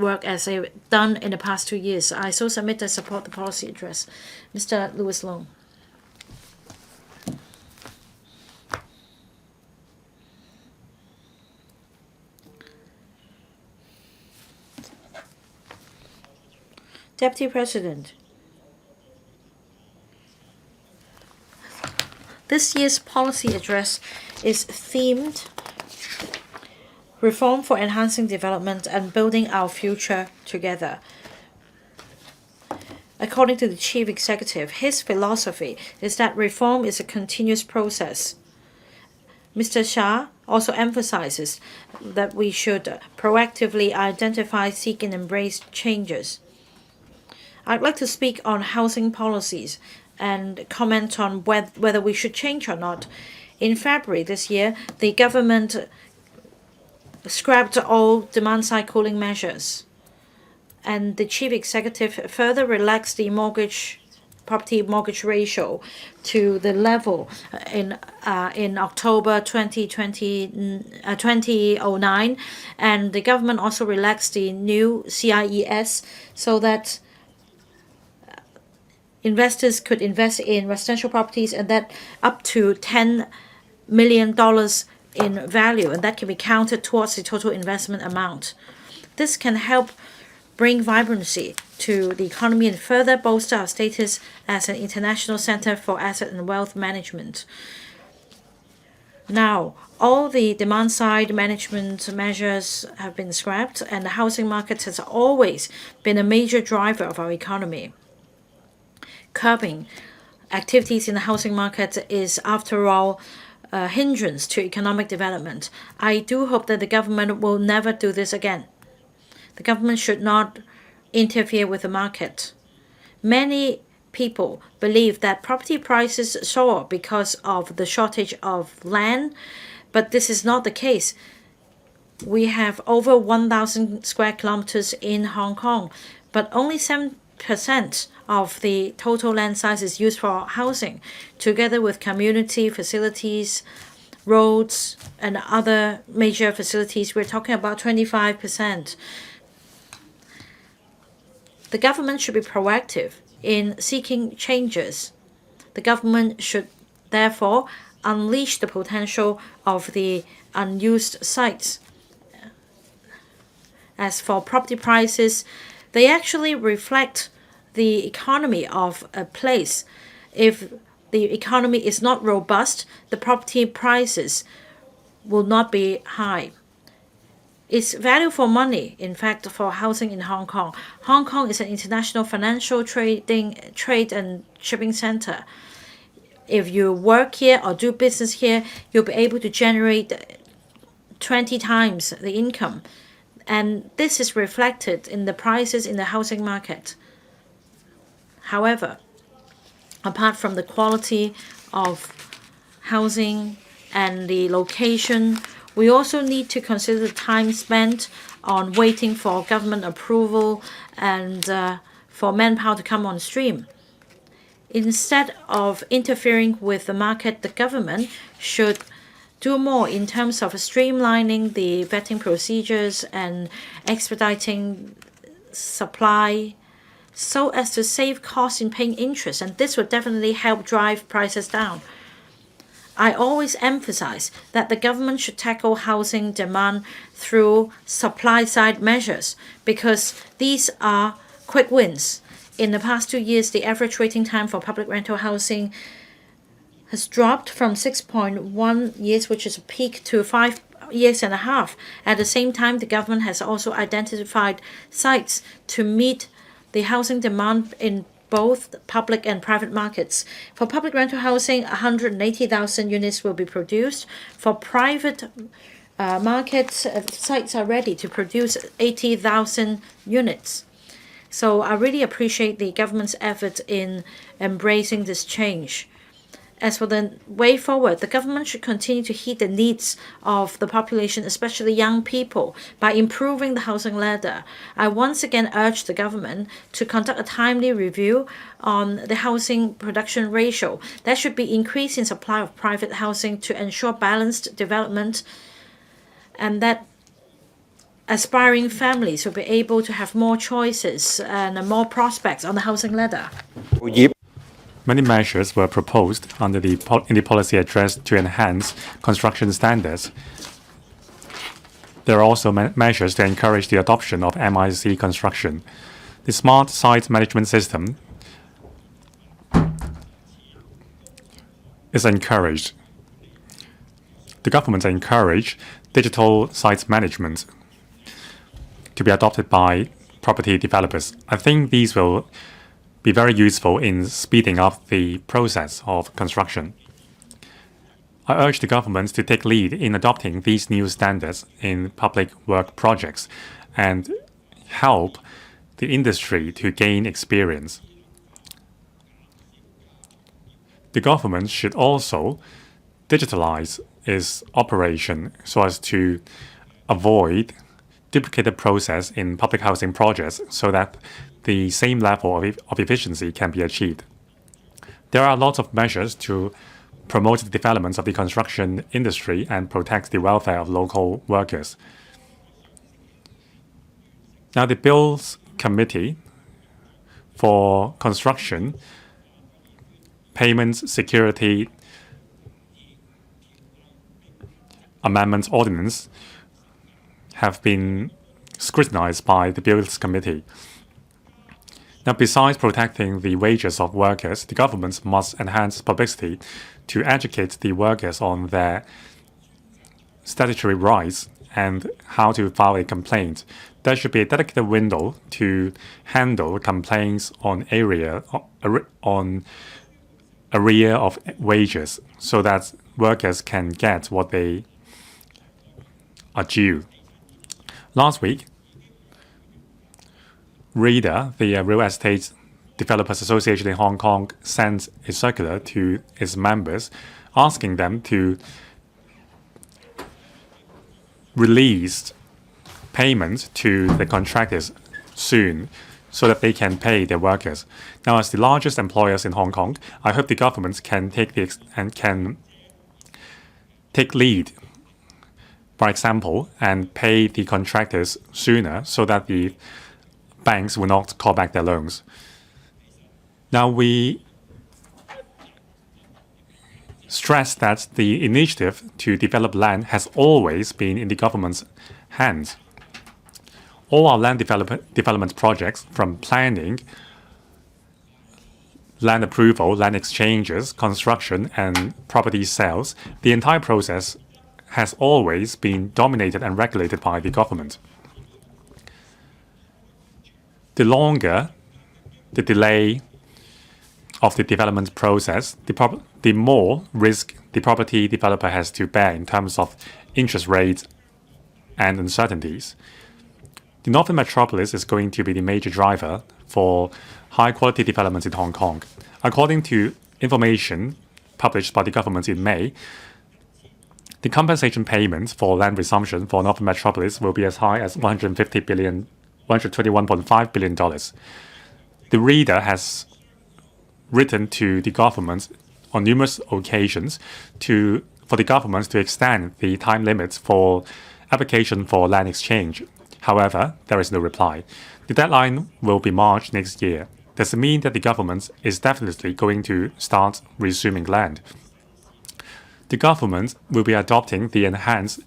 work as they've done in the past 2 years. I so submit I support the policy address. Mr. Louis Long. Deputy President, this year's policy address is themed Reform for Enhancing Development and Building Our Future Together. According to the Chief Executive, his philosophy is that reform is a continuous process. Mr. Shah also emphasizes that we should proactively identify, seek, and embrace changes. I'd like to speak on housing policies and comment on whether we should change or not. In February this year, the government scrapped all demand-side cooling measures, and the Chief Executive further relaxed the property mortgage ratio to the level in October 2009, and the government also relaxed the new CIES so that investors could invest in residential properties and that up to $10 million in value, and that can be counted towards the total investment amount. This can help bring vibrancy to the economy and further bolster our status as an international center for asset and wealth management. Now, all the demand-side management measures have been scrapped, and the housing market has always been a major driver of our economy. Curbing activities in the housing market is, after all, a hindrance to economic development. I do hope that the government will never do this again. The government should not interfere with the market. Many people believe that property prices soar because of the shortage of land, but this is not the case. We have over 1,000 square kilometers in Hong Kong, but only 7% of the total land size is used for housing, together with community facilities, roads, and other major facilities. We're talking about 25%. The government should be proactive in seeking changes. The government should therefore unleash the potential of the unused sites. As for property prices, they actually reflect the economy of a place. If the economy is not robust, the property prices will not be high. It's value for money, in fact, for housing in Hong Kong. Hong Kong is an international financial trade and shipping center. If you work here or do business here, you'll be able to generate 20 times the income. And this is reflected in the prices in the housing market. However, apart from the quality of housing and the location, we also need to consider the time spent on waiting for government approval and for manpower to come on stream. Instead of interfering with the market, the government should do more in terms of streamlining the vetting procedures and expediting supply so as to save costs in paying interest, and this would definitely help drive prices down. I always emphasize that the government should tackle housing demand through supply-side measures because these are quick wins. In the past 2 years, the average waiting time for public rental housing has dropped from 6.1 years, which is a peak, to 5 years and a half. At the same time, the government has also identified sites to meet the housing demand in both public and private markets. For public rental housing, 180,000 units will be produced. For private markets, sites are ready to produce 80,000 units. So I really appreciate the government's effort in embracing this change. As for the way forward, the government should continue to heed the needs of the population, especially young people, by improving the housing ladder. I once again urge the government to conduct a timely review on the housing production ratio. There should be increase in supply of private housing to ensure balanced development, and that aspiring families will be able to have more choices and more prospects on the housing ladder. Many measures were proposed in the policy address to enhance construction standards. There are also measures to encourage the adoption of MIC construction. The smart site management system is encouraged. The government encouraged digital site management to be adopted by property developers. I think these will be very useful in speeding up the process of construction. I urge the government to take lead in adopting these new standards in public work projects and help the industry to gain experience. The government should also digitalize its operation so as to avoid duplicated process in public housing projects so that the same level of efficiency can be achieved. There are lots of measures to promote the development of the construction industry and protect the welfare of local workers. Now, the Bills Committee for Construction, Payments, Security Amendments Ordinance have been scrutinized by the Bills Committee. Now, besides protecting the wages of workers, the government must enhance publicity to educate the workers on their statutory rights and how to file a complaint. There should be a dedicated window to handle complaints on arrear of wages so that workers can get what they are due. Last week, REDA, the Real Estate Developers Association in Hong Kong, sent a circular to its members asking them to release payment to the contractors soon so that they can pay their workers. Now, as the largest employers in Hong Kong, I hope the government can take lead, for example, and pay the contractors sooner so that the banks will not call back their loans. Now, we stress that the initiative to develop land has always been in the government's hands. All our land development projects, from planning, land approval, land exchanges, construction, and property sales, the entire process has always been dominated and regulated by the government. The longer the delay of the development process, the more risk the property developer has to bear in terms of interest rates and uncertainties. The Northern Metropolis is going to be the major driver for high-quality developments in Hong Kong. According to information published by the government in May, the compensation payments for land resumption for Northern Metropolis will be as high as $121.5 billion. The reader has written to the government on numerous occasions for the government to extend the time limits for application for land exchange. However, there is no reply. The deadline will be March next year. Does it mean that the government is definitely going to start resuming land? The government will be adopting the enhanced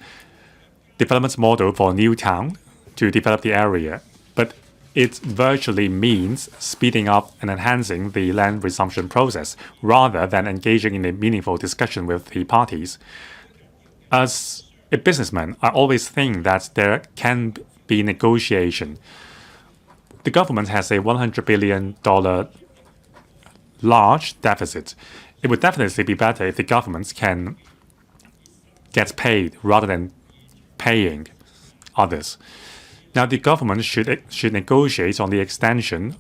development model for New Town to develop the area, but it virtually means speeding up and enhancing the land resumption process rather than engaging in a meaningful discussion with the parties. As a businessman, I always think that there can be negotiation. The government has a $100 billion large deficit. It would definitely be better if the government can get paid rather than paying others. Now, the government should negotiate on the extension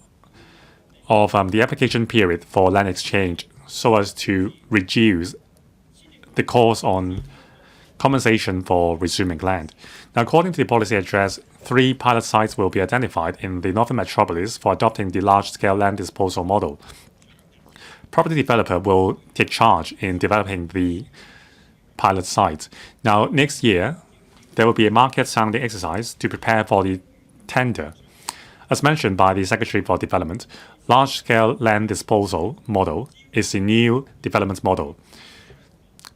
of the application period for land exchange so as to reduce the cost on compensation for resuming land. Now, according to the policy address, 3 pilot sites will be identified in the Northern Metropolis for adopting the large-scale land disposal model. Property developer will take charge in developing the pilot sites. Now, next year, there will be a market sounding exercise to prepare for the tender. As mentioned by the Secretary for Development, large-scale land disposal model is the new development model.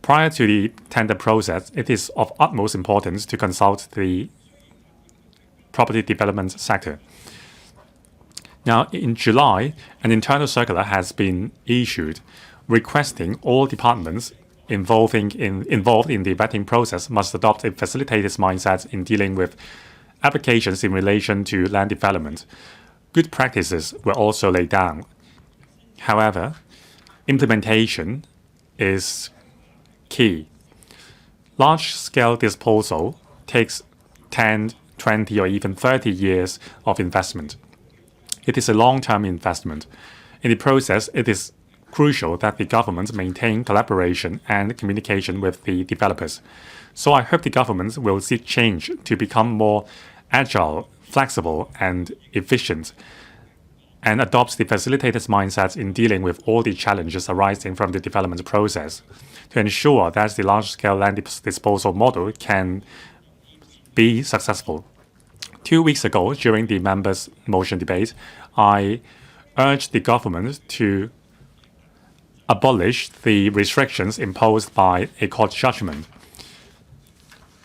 Prior to the tender process, it is of utmost importance to consult the property development sector. Now, in July, an internal circular has been issued requesting all departments involved in the vetting process must adopt a facilitated mindset in dealing with applications in relation to land development. Good practices were also laid down. However, implementation is key. Large-scale disposal takes 10, 20, or even 30 years of investment. It is a long-term investment. In the process, it is crucial that the government maintain collaboration and communication with the developers. So I hope the government will seek change to become more agile, flexible, and efficient, and adopts the facilitated mindset in dealing with all the challenges arising from the development process to ensure that the large-scale land disposal model can be successful. 2 weeks ago, during the members' motion debate, I urged the government to abolish the restrictions imposed by a court judgment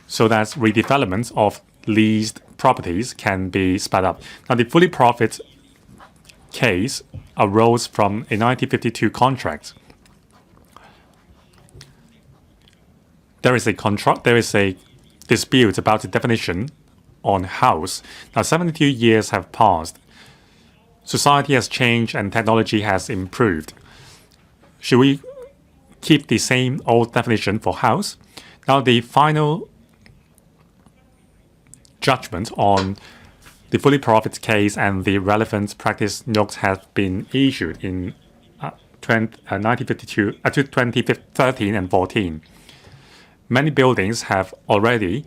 so that redevelopment of leased properties can be sped up. Now, the fully profit case arose from a 1952 contract. There is a dispute about the definition on house. Now, 72 years have passed. Society has changed and technology has improved. Should we keep the same old definition for house? Now, the final judgment on the fully profit case and the relevant practice notes have been issued in 2013 and 14. Many buildings have already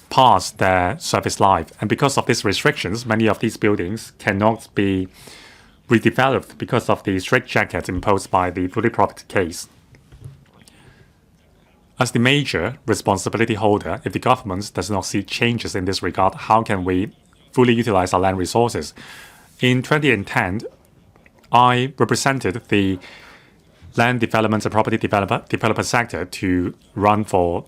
past their service life. And because of these restrictions, many of these buildings cannot be redeveloped because of the straitjacket imposed by the fully profit case. As the major responsibility holder, if the government does not see changes in this regard, how can we fully utilize our land resources? In 2010, I represented the land development and property developer sector to run for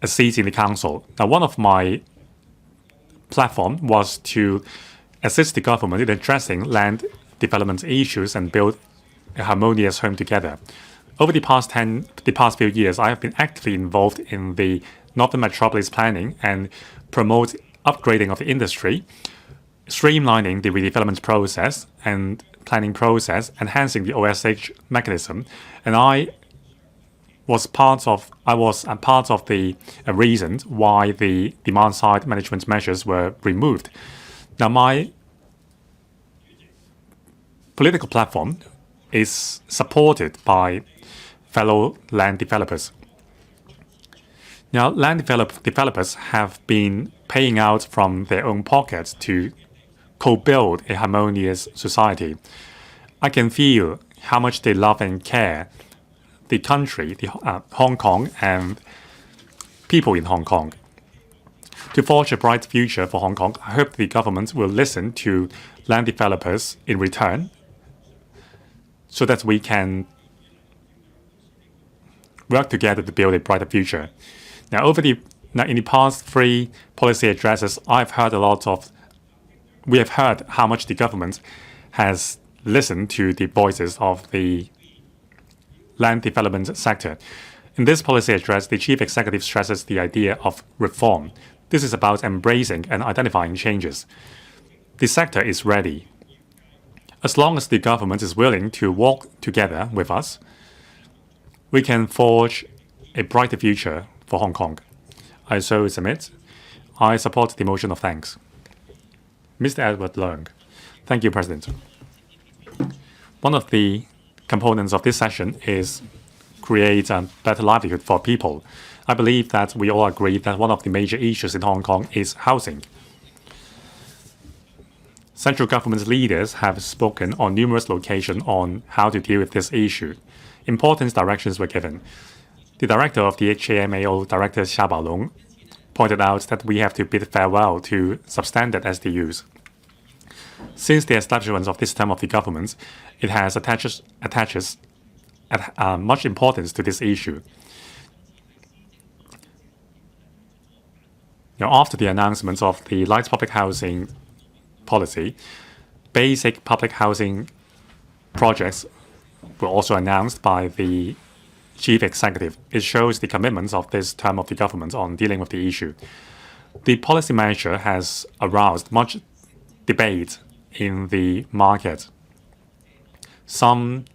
a seat in the council. Now, one of my platform was to assist the government in addressing land development issues and build a harmonious home together. Over the past few years, I have been actively involved in the Northern Metropolis planning and promote upgrading of the industry, streamlining the redevelopment process and planning process, enhancing the OSH mechanism, and I was part of the reasons why the demand-side management measures were removed. Now, my political platform is supported by fellow land developers. Now, land developers have been paying out from their own pockets to co-build a harmonious society. I can feel how much they love and care the country, Hong Kong, and people in Hong Kong. To forge a bright future for Hong Kong, I hope the government will listen to land developers in return so that we can work together to build a brighter future. Now, in the past 3 policy addresses, we have heard how much the government has listened to the voices of the land development sector. In this policy address, the chief executive stresses the idea of reform. This is about embracing and identifying changes. The sector is ready. As long as the government is willing to walk together with us, we can forge a brighter future for Hong Kong. I so submit. I support the motion of thanks. Mr. Edward Leung. Thank you, President. One of the components of this session is create a better livelihood for people. I believe that we all agree that one of the major issues in Hong Kong is housing. Central government leaders have spoken on numerous occasions on how to deal with this issue. Important directions were given. The director of the HAMAO, Director Xia Baolong, pointed out that we have to bid farewell to substandard SDUs. Since the establishment of this term of the government, it has attaches much importance to this issue. After the announcement of the light public housing policy, basic public housing projects were also announced by the chief executive. It shows the commitment of this term of the government on dealing with the issue. The policy measure has aroused much debate in the market. Some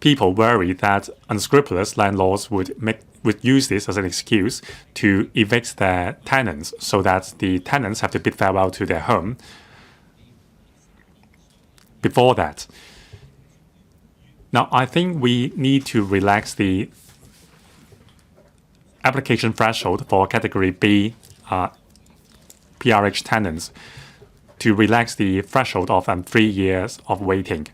people worry that unscrupulous landlords would use this as an excuse to evict their tenants, so that the tenants have to bid farewell to their home before that. Now, I think we need to relax the application threshold for Category B PRH tenants to relax the threshold of 3 years of waiting.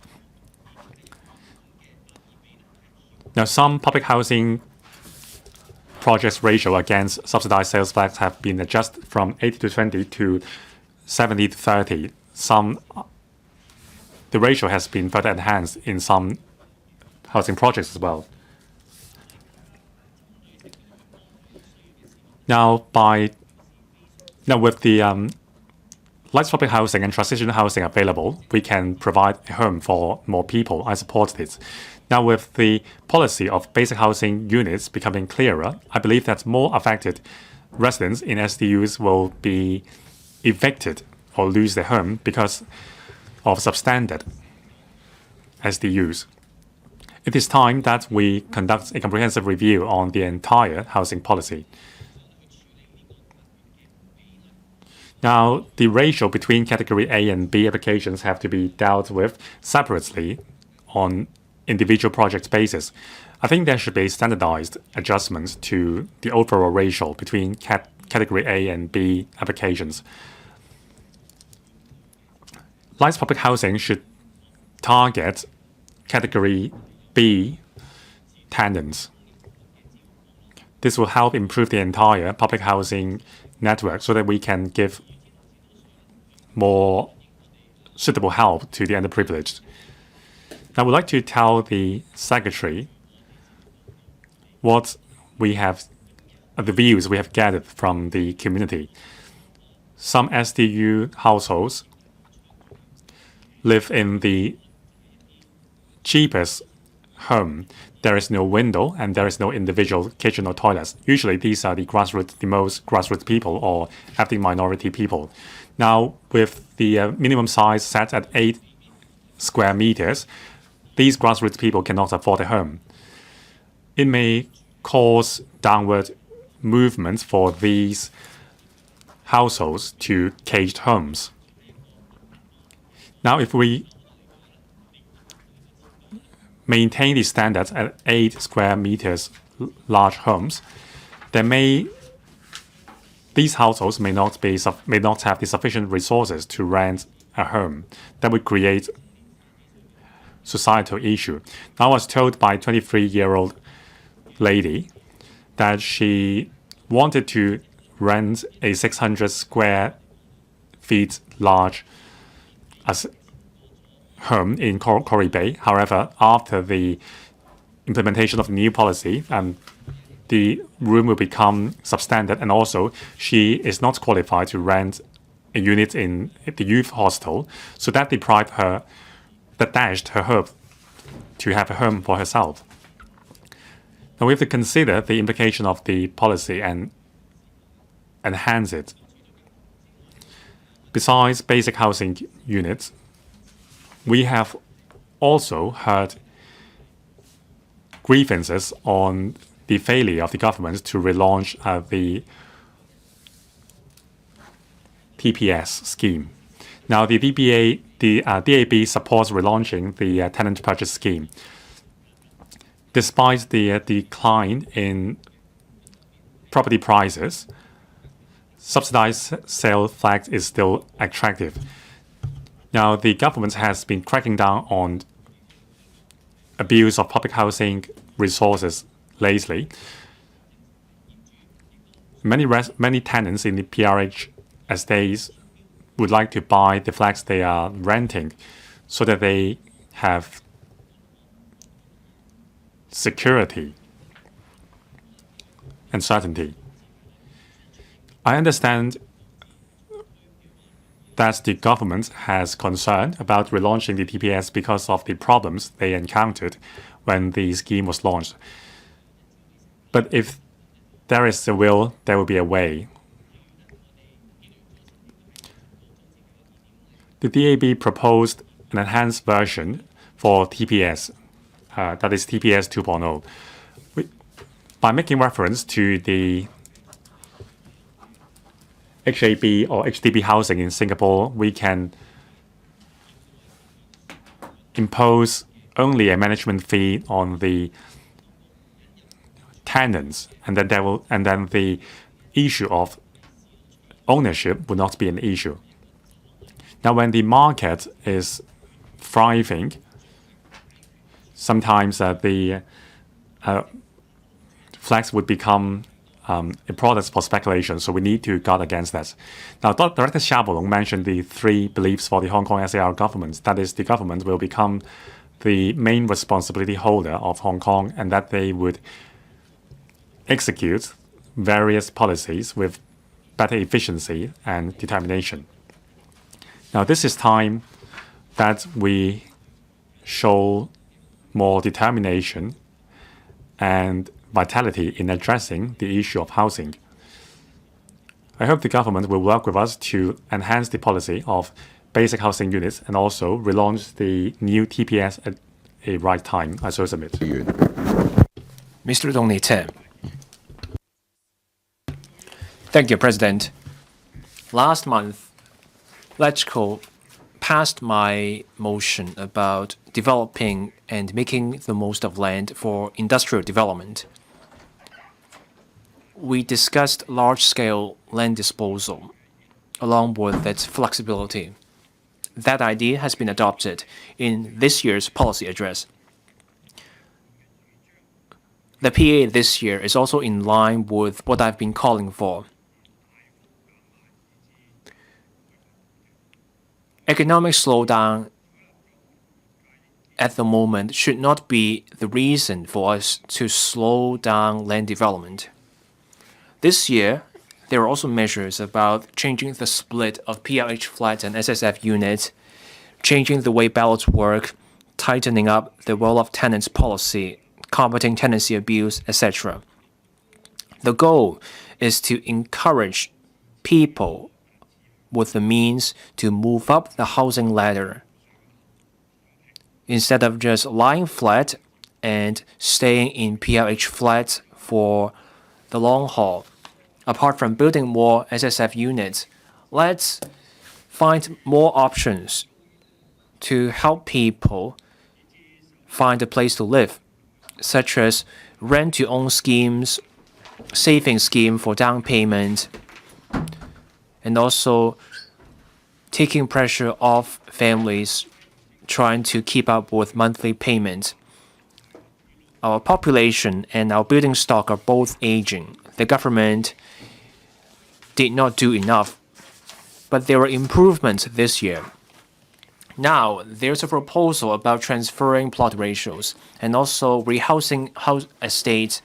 Now, some public housing projects ratio against subsidized sales flats have been adjusted from 80:20 to 70:30. The ratio has been further enhanced in some housing projects as well. Now, with the light public housing and transitional housing available, we can provide a home for more people. I support this. Now, with the policy of basic housing units becoming clearer, I believe that more affected residents in SDUs will be evicted or lose their home because of substandard SDUs. It is time that we conduct a comprehensive review on the entire housing policy. Now, the ratio between Category A and B applications have to be dealt with separately on individual project basis. I think there should be standardized adjustments to the overall ratio between Category A and B applications. Light public housing should target Category B tenants. This will help improve the entire public housing network so that we can give more suitable help to the underprivileged. I would like to tell the Secretary what we have, the views we have gathered from the community. Some SDU households live in the cheapest home. There is no window and there is no individual kitchen or toilets. Usually these are the most grassroots people or ethnic minority people. Now, with the minimum size set at 8 square meters, these grassroots people cannot afford a home. It may cause downward movements for these households to caged homes. Now, if we maintain these standards at 8 square meters large homes, these households may not have the sufficient resources to rent a home. That would create societal issue. I was told by a 23-year-old lady that she wanted to rent a 600 square feet large home in Quarry Bay. However, after the implementation of the new policy, the room will become substandard, and also she is not qualified to rent a unit in the youth hostel, so that dashed her hope to have a home for herself. Now we have to consider the implication of the policy and enhance it. Besides basic housing units, we have also heard grievances on the failure of the government to relaunch the TPS scheme. Now, the DAB supports relaunching the tenant purchase scheme. Despite the decline in property prices, subsidized sale flat is still attractive. Now, the government has been cracking down on abuse of public housing resources lately, many tenants in the PRH estates would like to buy the flats they are renting so that they have security and certainty. I understand that the government has concern about relaunching the TPS because of the problems they encountered when the scheme was launched. But if there is a will, there will be a way. The DAB proposed an enhanced version for TPS, that is TPS 2.0. By making reference to the HAB or HDB housing in Singapore, we can impose only a management fee on the tenants, and then the issue of ownership would not be an issue. Now, when the market is thriving, sometimes the flats would become a product for speculation, so we need to guard against that. Now, Director Xiabolong mentioned the three beliefs for the Hong Kong SAR government. That is, the government will become the main responsibility holder of Hong Kong, and that they would execute various policies with better efficiency and determination. Now, this is time that we show more determination and vitality in addressing the issue of housing. I hope the government will work with us to enhance the policy of basic housing units and also relaunch the new TPS at a right time. I so submit. Mr. Dong Li-Te. Thank you, President. Last month, LegCo passed my motion about developing and making the most of land for industrial development. We discussed large-scale land disposal, along with its flexibility. That idea has been adopted in this year's policy address. The PA this year is also in line with what I've been calling for. Economic slowdown at the moment should not be the reason for us to slow down land development. This year, there are also measures about changing the split of PLH flats and SSF units, changing the way ballots work, tightening up the role of tenants policy, combating tenancy abuse, etc. The goal is to encourage people with the means to move up the housing ladder instead of just lying flat and staying in PLH flats for the long haul. Apart from building more SSF units, let's find more options to help people find a place to live, such as rent-to-own schemes, saving scheme for down payment, and also taking pressure off families trying to keep up with monthly payments. Our population and our building stock are both aging. The government did not do enough, but there were improvements this year. Now, there's a proposal about transferring plot ratios and also rehousing house estates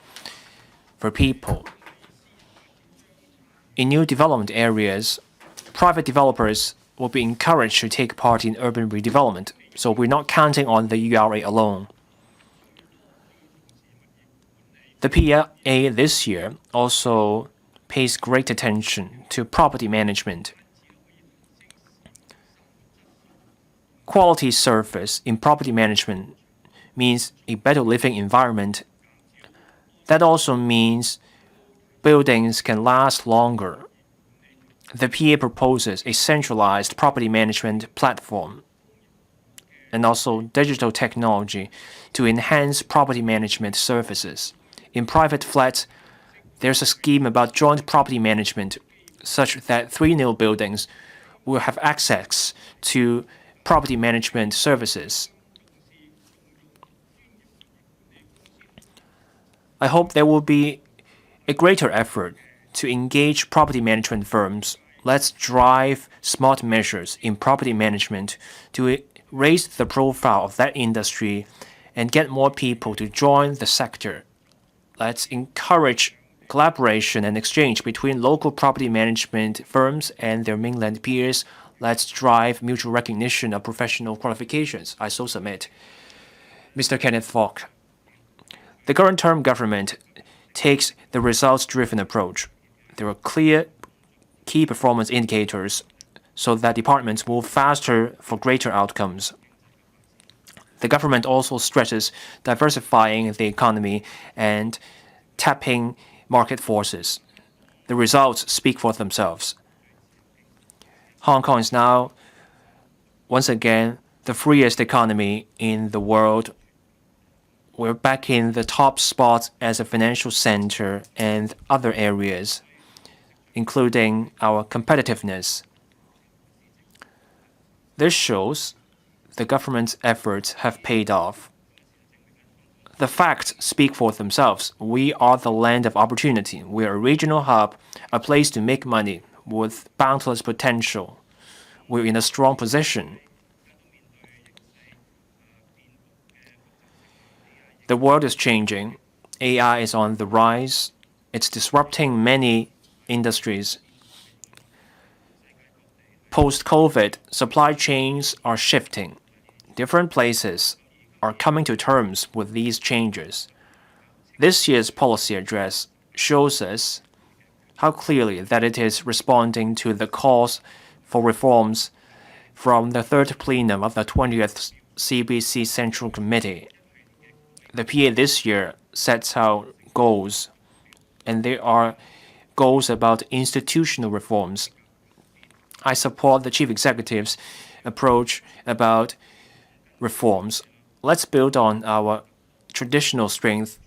for people. In new development areas, private developers will be encouraged to take part in urban redevelopment, so we're not counting on the URA alone. The PA this year also pays great attention to property management. Quality service in property management means a better living environment. That also means buildings can last longer. The PA proposes a centralized property management platform and also digital technology to enhance property management services. In private flats, there's a scheme about joint property management such that 3 new buildings will have access to property management services. I hope there will be a greater effort to engage property management firms. Let's drive smart measures in property management to raise the profile of that industry and get more people to join the sector. Let's encourage collaboration and exchange between local property management firms and their mainland peers. Let's drive mutual recognition of professional qualifications. I so submit. Mr. Kenneth Falk. The current term government takes the results-driven approach. There are clear key performance indicators so that departments move faster for greater outcomes. The government also stresses diversifying the economy and tapping market forces. The results speak for themselves. Hong Kong is now, once again, the freest economy in the world. We're back in the top spot as a financial center and other areas, including our competitiveness. This shows the government's efforts have paid off. The facts speak for themselves. We are the land of opportunity. We are a regional hub, a place to make money with boundless potential. We're in a strong position. The world is changing. AI is on the rise. It's disrupting many industries. Post-COVID, supply chains are shifting. Different places are coming to terms with these changes. This year's policy address shows us how clearly that it is responding to the calls for reforms from the third plenum of the 20th CBC Central Committee. The PA this year sets out goals, and there are goals about institutional reforms. I support the Chief Executive's approach about reforms. Let's build on our traditional strength.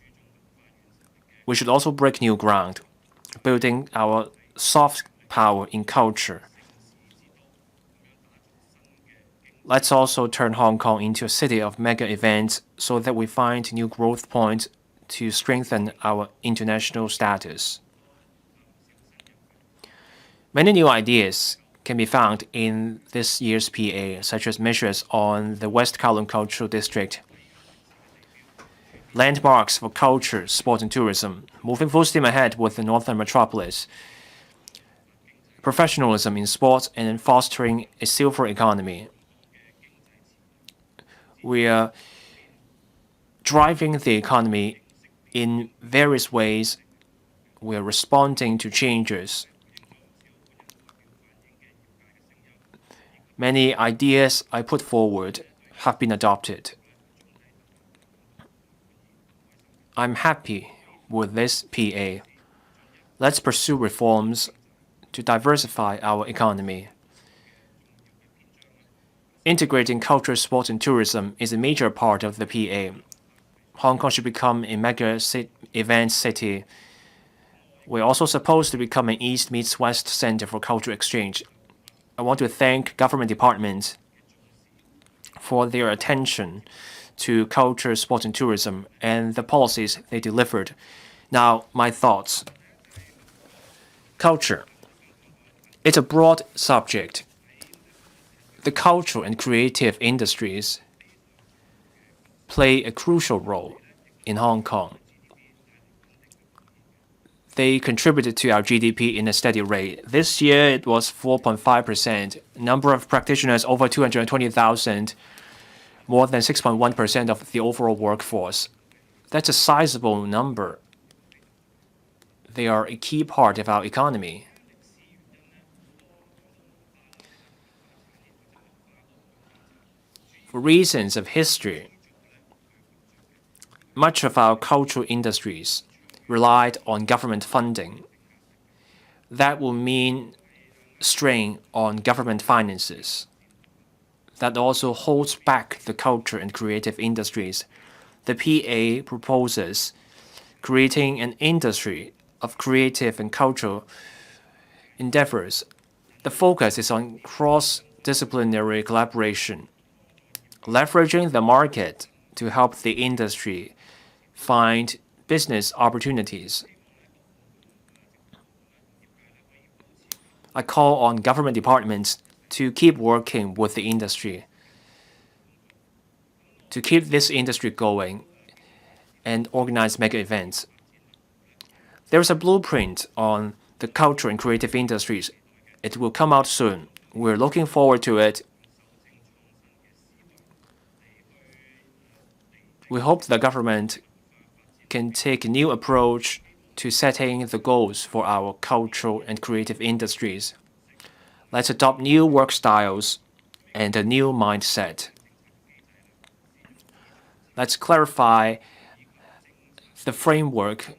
We should also break new ground, building our soft power in culture. Let's also turn Hong Kong into a city of mega events so that we find new growth points to strengthen our international status. Many new ideas can be found in this year's PA, such as measures on the West Kowloon Cultural District, landmarks for culture, sport, and tourism, moving full steam ahead with the Northern Metropolis, professionalism in sports, and fostering a silver economy. We are driving the economy in various ways. We are responding to changes. Many ideas I put forward have been adopted. I'm happy with this PA. Let's pursue reforms to diversify our economy. Integrating culture, sport, and tourism is a major part of the PA. Hong Kong should become a mega event city. We're also supposed to become an East meets West center for cultural exchange. I want to thank government departments for their attention to culture, sport, and tourism and the policies they delivered. Now, my thoughts. Culture. It's a broad subject. The cultural and creative industries play a crucial role in Hong Kong. They contributed to our GDP in a steady rate. This year, it was 4.5%. Number of practitioners over 220,000, more than 6.1% of the overall workforce. That's a sizable number. They are a key part of our economy. For reasons of history, much of our cultural industries relied on government funding. That will mean strain on government finances. That also holds back the culture and creative industries. The PA proposes creating an industry of creative and cultural endeavors. The focus is on cross-disciplinary collaboration, leveraging the market to help the industry find business opportunities. I call on government departments to keep working with the industry, to keep this industry going and organize mega events. There's a blueprint on the culture and creative industries. It will come out soon. We're looking forward to it. We hope the government can take a new approach to setting the goals for our cultural and creative industries. Let's adopt new work styles and a new mindset. Let's clarify the framework.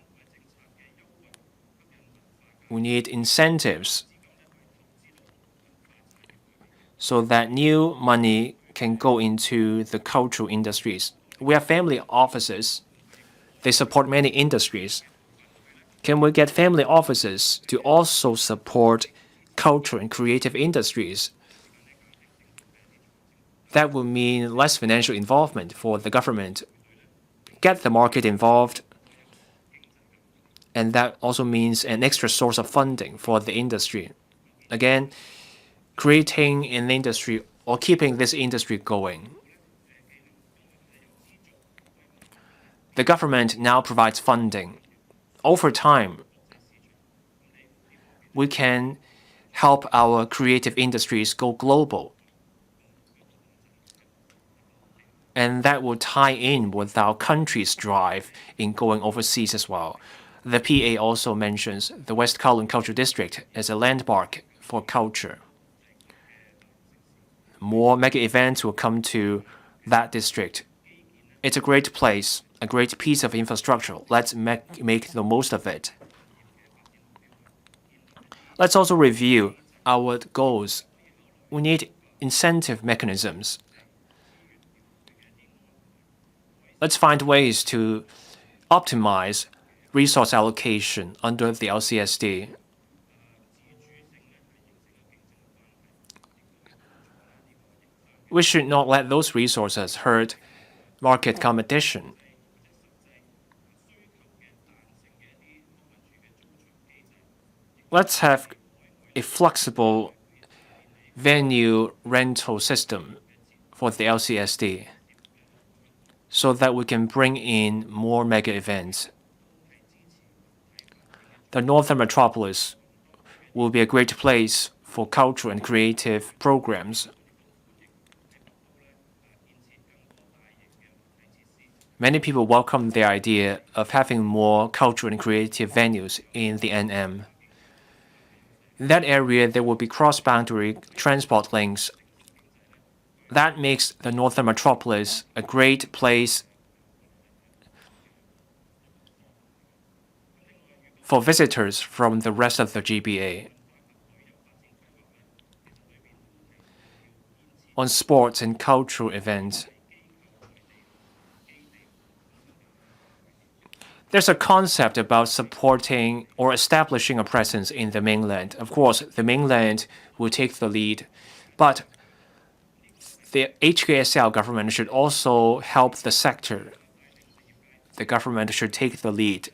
We need incentives so that new money can go into the cultural industries. We have family offices. They support many industries. Can we get family offices to also support cultural and creative industries? That will mean less financial involvement for the government. Get the market involved, and that also means an extra source of funding for the industry. Again, creating an industry or keeping this industry going. The government now provides funding. Over time, we can help our creative industries go global. And that will tie in with our country's drive in going overseas as well. The PA also mentions the West Kowloon Cultural District as a landmark for culture. More mega events will come to that district. It's a great place, a great piece of infrastructure. Let's make the most of it. Let's also review our goals. We need incentive mechanisms. Let's find ways to optimize resource allocation under the LCSD. We should not let those resources hurt market competition. Let's have a flexible venue rental system for the LCSD so that we can bring in more mega events. The Northern Metropolis will be a great place for cultural and creative programs. Many people welcome the idea of having more cultural and creative venues in the NM. In that area, there will be cross-boundary transport links. That makes the Northern Metropolis a great place for visitors from the rest of the GBA. On sports and cultural events, there's a concept about supporting or establishing a presence in the mainland. Of course, the mainland will take the lead, but the HKSL government should also help the sector. The government should take the lead.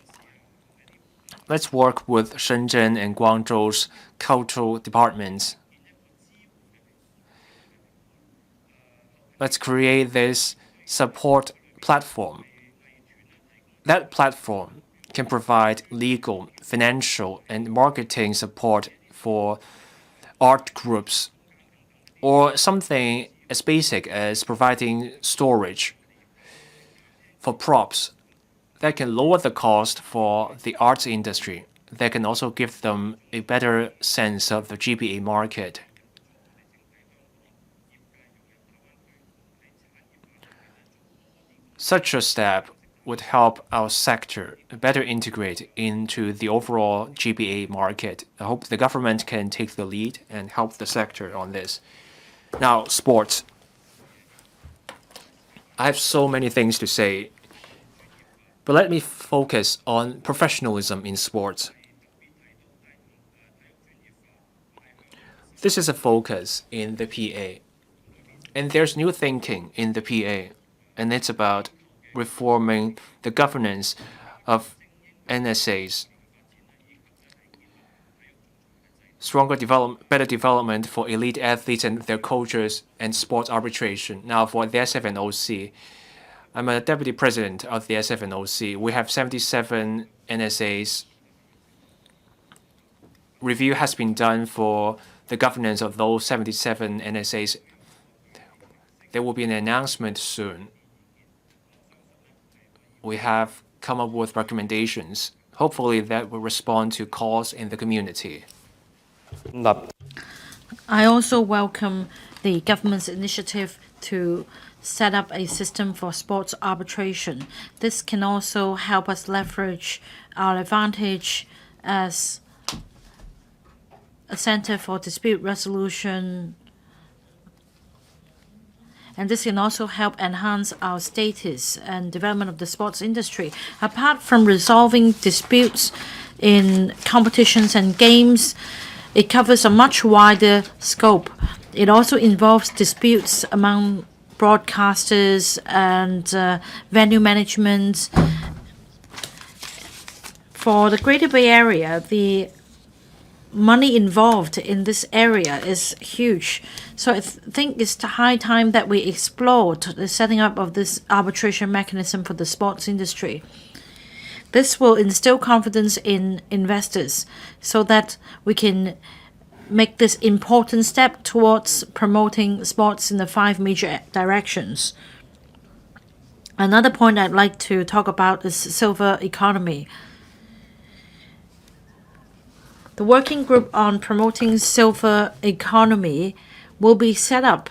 Let's work with Shenzhen and Guangzhou's cultural departments. Let's create this support platform. That platform can provide legal, financial, and marketing support for art groups, or something as basic as providing storage for props that can lower the cost for the arts industry. That can also give them a better sense of the GBA market. Such a step would help our sector better integrate into the overall GBA market. I hope the government can take the lead and help the sector on this. Now, sports. I have so many things to say, but let me focus on professionalism in sports. This is a focus in the PA, and there's new thinking in the PA, and it's about reforming the governance of NSAs. Better development for elite athletes and their coaches and sports arbitration. Now for the SF&OC, I'm a deputy president of the SF&OC. We have 77 NSAs. Review has been done for the governance of those 77 NSAs. There will be an announcement soon. We have come up with recommendations. Hopefully that will respond to calls in the community. I also welcome the government's initiative to set up a system for sports arbitration. This can also help us leverage our advantage as a center for dispute resolution, and this can also help enhance our status and development of the sports industry. Apart from resolving disputes in competitions and games, it covers a much wider scope. It also involves disputes among broadcasters and venue management. For the Greater Bay Area, the money involved in this area is huge. So I think it's high time that we explored the setting up of this arbitration mechanism for the sports industry. This will instill confidence in investors so that we can make this important step towards promoting sports in the 5 major directions. Another point I'd like to talk about is silver economy. The working group on promoting silver economy will be set up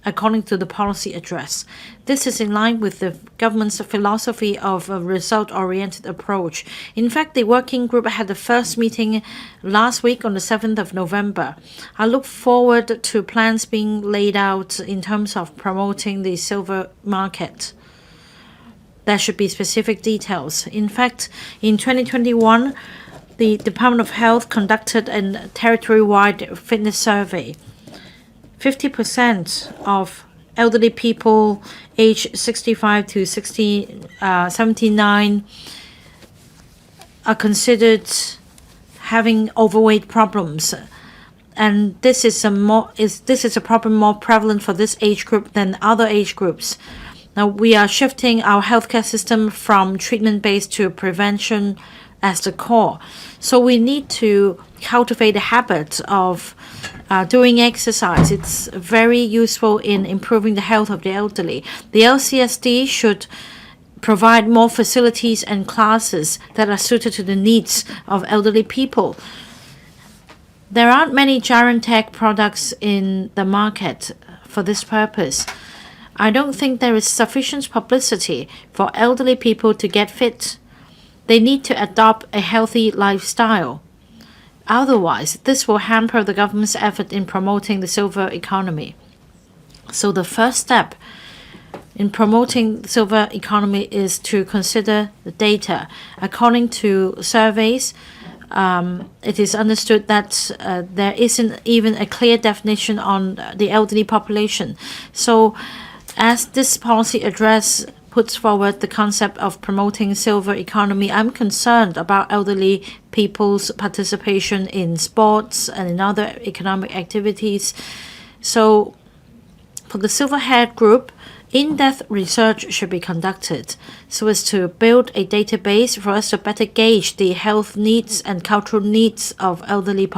according to the policy address. This is in line with the government's philosophy of a result-oriented approach. In fact, the working group had the first meeting last week on the 7th of November. I look forward to plans being laid out in terms of promoting the silver market. There should be specific details. In fact, in 2021, the Department of Health conducted a territory-wide fitness survey. 50% of elderly people aged 65 to 79 are considered having overweight problems, and this is a problem more prevalent for this age group than other age groups. Now we are shifting our healthcare system from treatment-based to prevention as the core. So we need to cultivate a habit of doing exercise. It's very useful in improving the health of the elderly. The LCSD should provide more facilities and classes that are suited to the needs of elderly people. There aren't many Gyrantech products in the market for this purpose. I don't think there is sufficient publicity for elderly people to get fit. They need to adopt a healthy lifestyle. Otherwise, this will hamper the government's effort in promoting the silver economy. So the first step in promoting the silver economy is to consider the data. According to surveys, it is understood that there isn't even a clear definition on the elderly population. So as this policy address puts forward the concept of promoting silver economy, I'm concerned about elderly people's participation in sports and in other economic activities. So for the silver-haired group, in-depth research should be conducted so as to build a database for us to better gauge the health needs and cultural needs of elderly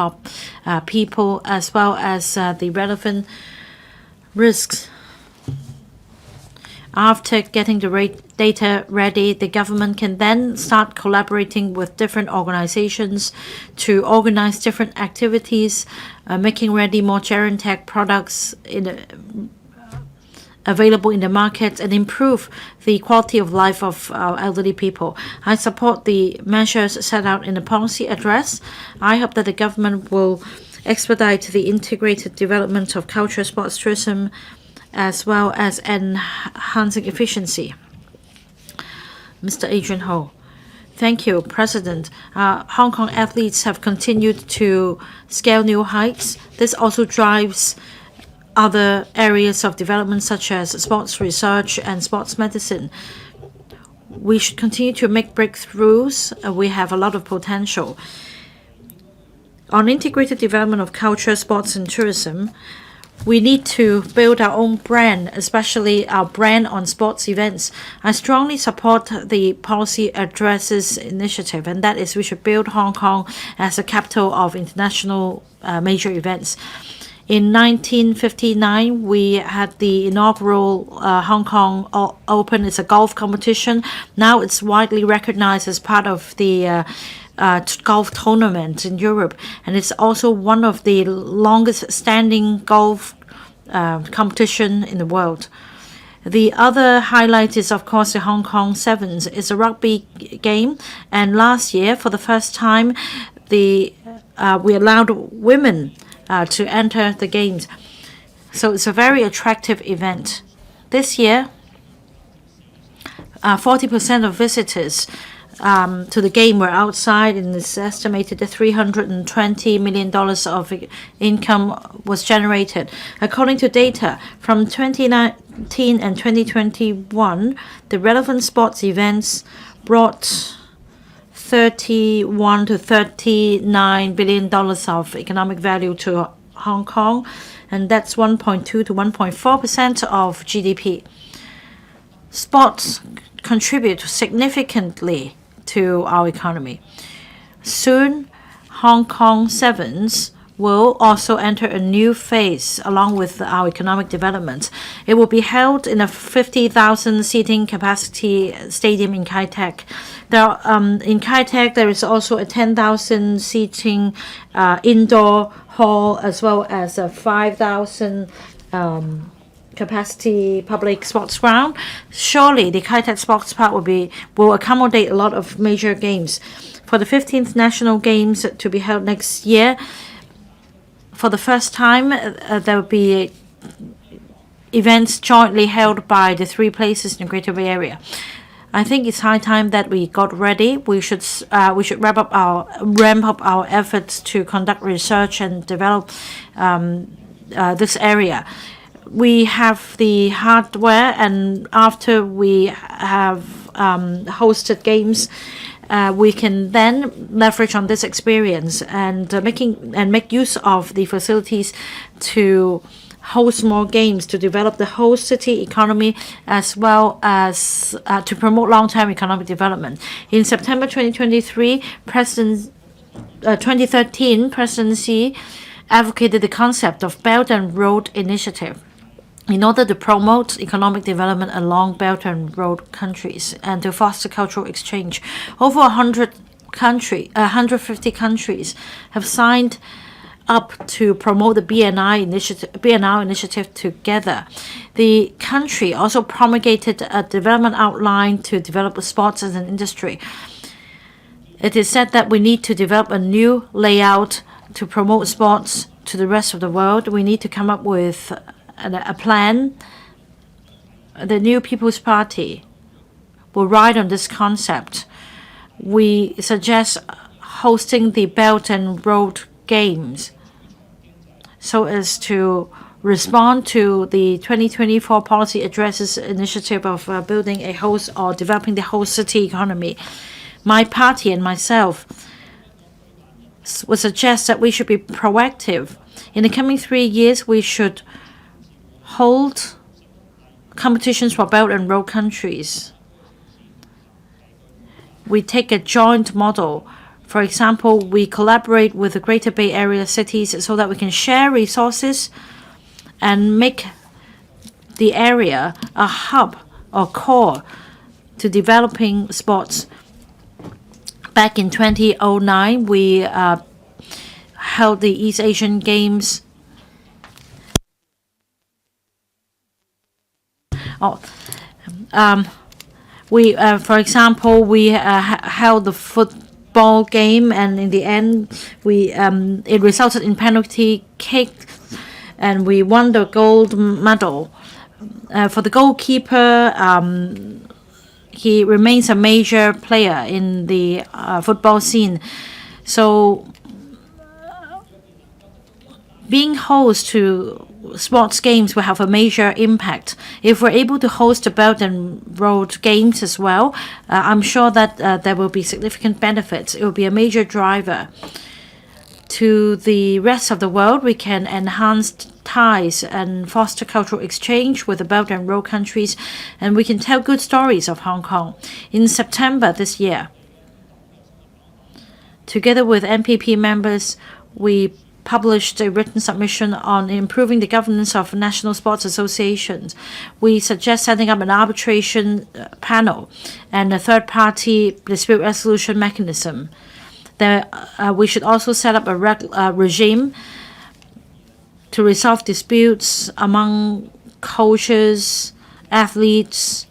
people, as well as the relevant risks. After getting the data ready, the government can then start collaborating with different organizations to organize different activities, making ready more Gyrantech products available in the market, and improve the quality of life of our elderly people. I support the measures set out in the policy address. I hope that the government will expedite the integrated development of culture, sports, tourism, as well as enhancing efficiency. Mr. Adrian Ho. Thank you, President. Hong Kong athletes have continued to scale new heights. This also drives other areas of development such as sports research and sports medicine. we should continue to make breakthroughs. We have a lot of potential. On integrated development of culture, sports, and tourism, we need to build our own brand, especially our brand on sports events. I strongly support the policy addresses initiative, and that is we should build Hong Kong as a capital of international major events. In 1959, we had the inaugural Hong Kong Open. It's a golf competition. Now it's widely recognized as part of the golf tournament in Europe, and it's also one of the longest standing golf competition in the world. The other highlight is, of course, the Hong Kong Sevens. It's a rugby game, and last year, for the first time, we allowed women to enter the games. So it's a very attractive event. This year, 40% of visitors to the game were outside, and it's estimated that $320 million of income was generated. According to data from 2019 and 2021, the relevant sports events brought $31 to $39 billion of economic value to Hong Kong, and that's 1.2 to 1.4% of GDP. Sports contribute significantly to our economy. Soon, Hong Kong Sevens will also enter a new phase along with our economic development. It will be held in a 50,000 seating capacity stadium in Kai Tak. In Kai Tak, there is also a 10,000 seating indoor hall, as well as a 5,000 capacity public sports ground. Surely the Kai Tak Sports Park will accommodate a lot of major games. For the 15th National Games to be held next year, for the first time, there will be events jointly held by the three places in the Greater Bay Area. I think it's high time that we got ready. We should ramp up our efforts to conduct research and develop this area. We have the hardware, and after we have hosted games, we can then leverage on this experience and make use of the facilities to host more games, to develop the whole city economy, as well as to promote long-term economic development. In September 2023, 2013, President Xi advocated the concept of Belt and Road Initiative in order to promote economic development along Belt and Road countries and to foster cultural exchange. Over 150 countries have signed up to promote the BNI initiative together. The country also promulgated a development outline to develop the sports as an industry. It is said that we need to develop a new layout to promote sports to the rest of the world. We need to come up with a plan. The New People's Party will ride on this concept. We suggest hosting the Belt and Road Games so as to respond to the 2024 policy addresses initiative of building a host or developing the whole city economy. My party and myself would suggest that we should be proactive. In the coming 3 years, we should hold competitions for Belt and Road countries. We take a joint model. For example, we collaborate with the Greater Bay Area cities so that we can share resources and make the area a hub or core to developing sports. Back in 2009, we held the East Asian Games. For example, we held the football game, and in the end, it resulted in penalty kick, and we won the gold medal. For the goalkeeper, he remains a major player in the football scene. So, being host to sports games will have a major impact. If we're able to host the Belt and Road Games as well, I'm sure that there will be significant benefits. It will be a major driver. To the rest of the world, we can enhance ties and foster cultural exchange with the Belt and Road countries, and we can tell good stories of Hong Kong. In September this year, together with MPP members, we published a written submission on improving the governance of national sports associations. We suggest setting up an arbitration panel and a third-party dispute resolution mechanism. We should also set up a regime to resolve disputes among coaches, athletes,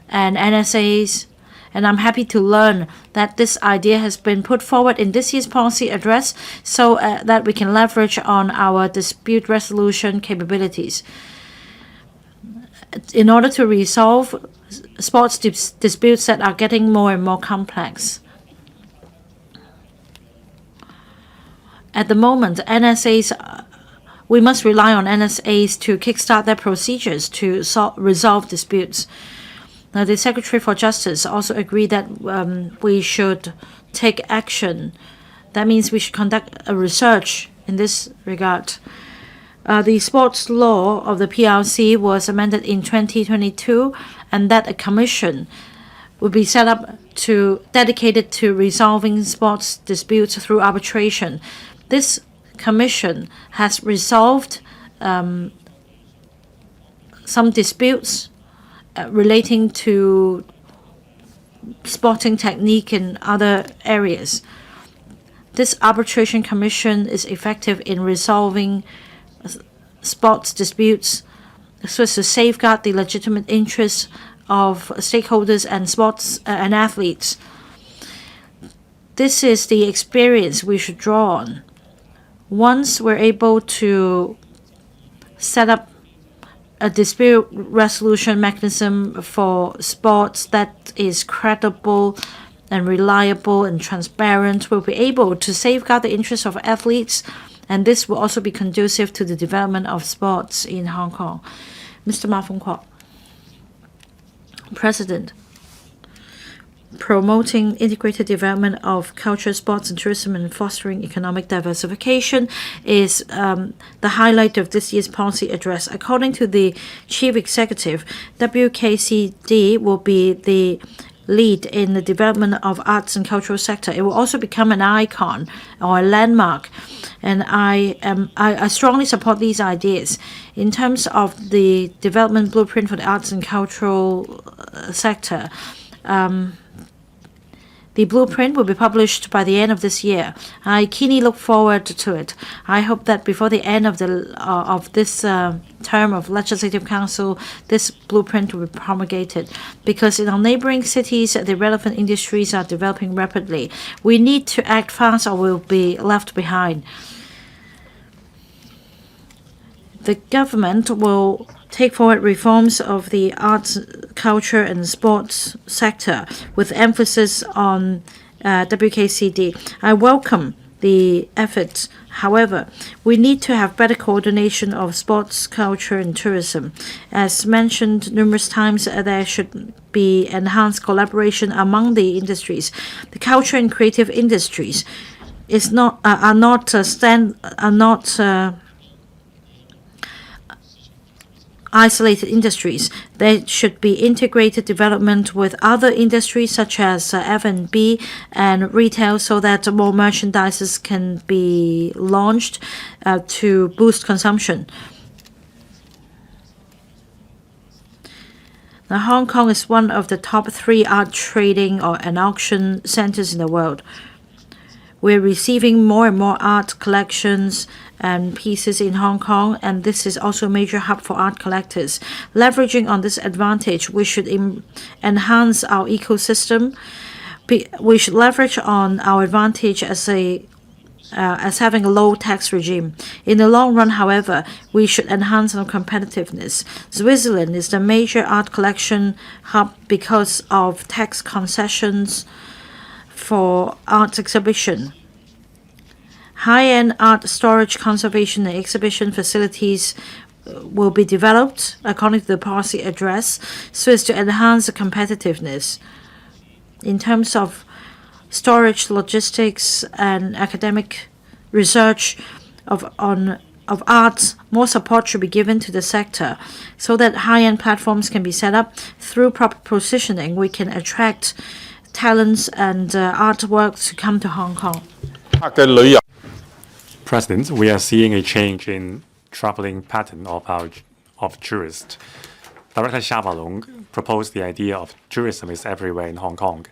and NSAs. And I'm happy to learn that this idea has been put forward in this year's policy address so that we can leverage on our dispute resolution capabilities in order to resolve sports disputes that are getting more and more complex. At the moment, we must rely on NSAs to kickstart their procedures to resolve disputes. Now, the Secretary for Justice also agreed that we should take action. That means we should conduct a research in this regard. The sports law of the PRC was amended in 2022, and that a commission would be set up dedicated to resolving sports disputes through arbitration. This commission has resolved some disputes relating to sporting technique in other areas. This arbitration commission is effective in resolving sports disputes so as to safeguard the legitimate interests of stakeholders and sports and athletes. This is the experience we should draw on. Once we're able to set up a dispute resolution mechanism for sports that is credible and reliable and transparent, we'll be able to safeguard the interests of athletes, and this will also be conducive to the development of sports in Hong Kong. Mr. Ma Fung Kwok. President, promoting integrated development of culture, sports, and tourism and fostering economic diversification is the highlight of this year's policy address. According to the Chief Executive, WKCD will be the lead in the development of arts and cultural sector. It will also become an icon or a landmark, and I strongly support these ideas. In terms of the development blueprint for the arts and cultural sector, the blueprint will be published by the end of this year. I keenly look forward to it. I hope that before the end of this term of Legislative Council, this blueprint will be promulgated. Because in our neighboring cities, the relevant industries are developing rapidly. We need to act fast or we'll be left behind. The government will take forward reforms of the arts, culture, and sports sector with emphasis on WKCD. I welcome the efforts. However, we need to have better coordination of sports, culture, and tourism. As mentioned numerous times, there should be enhanced collaboration among the industries. The culture and creative industries are not isolated industries. There should be integrated development with other industries such as F&B and retail so that more merchandises can be launched to boost consumption. Now, Hong Kong is one of the top 3 art trading and auction centers in the world. We're receiving more and more art collections and pieces in Hong Kong, and this is also a major hub for art collectors. Leveraging on this advantage, we should enhance our ecosystem. We should leverage on our advantage as having a low tax regime. In the long run, however, we should enhance our competitiveness. Switzerland is the major art collection hub because of tax concessions for arts exhibition. High-end art storage, conservation, and exhibition facilities will be developed according to the policy address so as to enhance the competitiveness in terms of storage, logistics, and academic research of arts. More support should be given to the sector so that high-end platforms can be set up. Through proper positioning, we can attract talents and artwork to come to Hong Kong. President, we are seeing a change in traveling pattern of tourists. Director Xiaolong proposed the idea of tourism is everywhere in Hong Kong.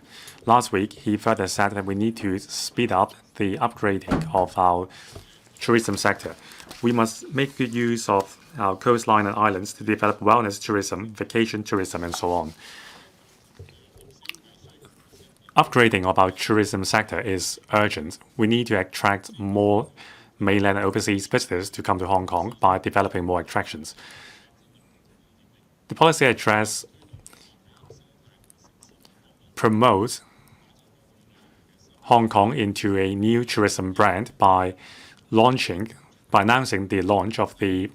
Last week, he further said that we need to speed up the upgrading of our tourism sector. We must make good use of our coastline and islands to develop wellness tourism, vacation tourism, and so on. Upgrading of our tourism sector is urgent. We need to attract more mainland and overseas visitors to come to Hong Kong by developing more attractions. The policy address promotes Hong Kong into a new tourism brand by announcing the launch of the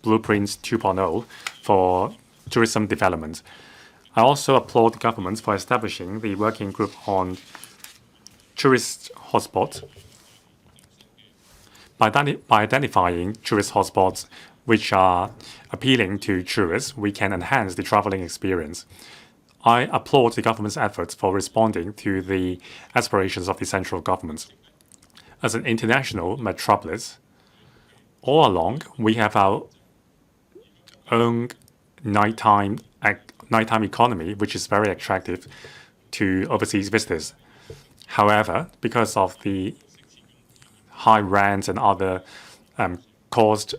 Blueprints 2.0 for tourism development. I also applaud the government for establishing the working group on tourist hotspots. By identifying tourist hotspots which are appealing to tourists, we can enhance the traveling experience. I applaud the government's efforts for responding to the aspirations of the central government. As an international metropolis, all along we have our own nighttime economy, which is very attractive to overseas visitors. However, because of the high rents and other costs,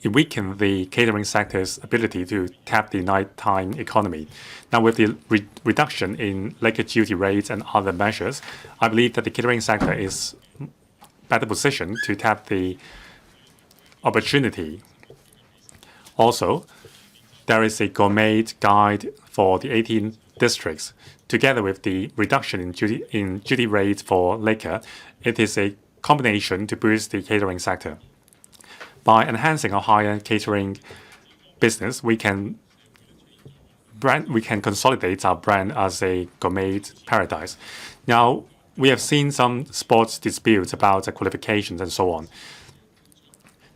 it weakened the catering sector's ability to tap the nighttime economy. Now, with the reduction in liquor duty rates and other measures, I believe that the catering sector is better positioned to tap the opportunity. Also, there is a gourmet guide for the 18 districts. Together with the reduction in duty rates for liquor, it is a combination to boost the catering sector. By enhancing our higher catering business, we can consolidate our brand as a gourmet paradise. Now, we have seen some sports disputes about the qualifications and so on.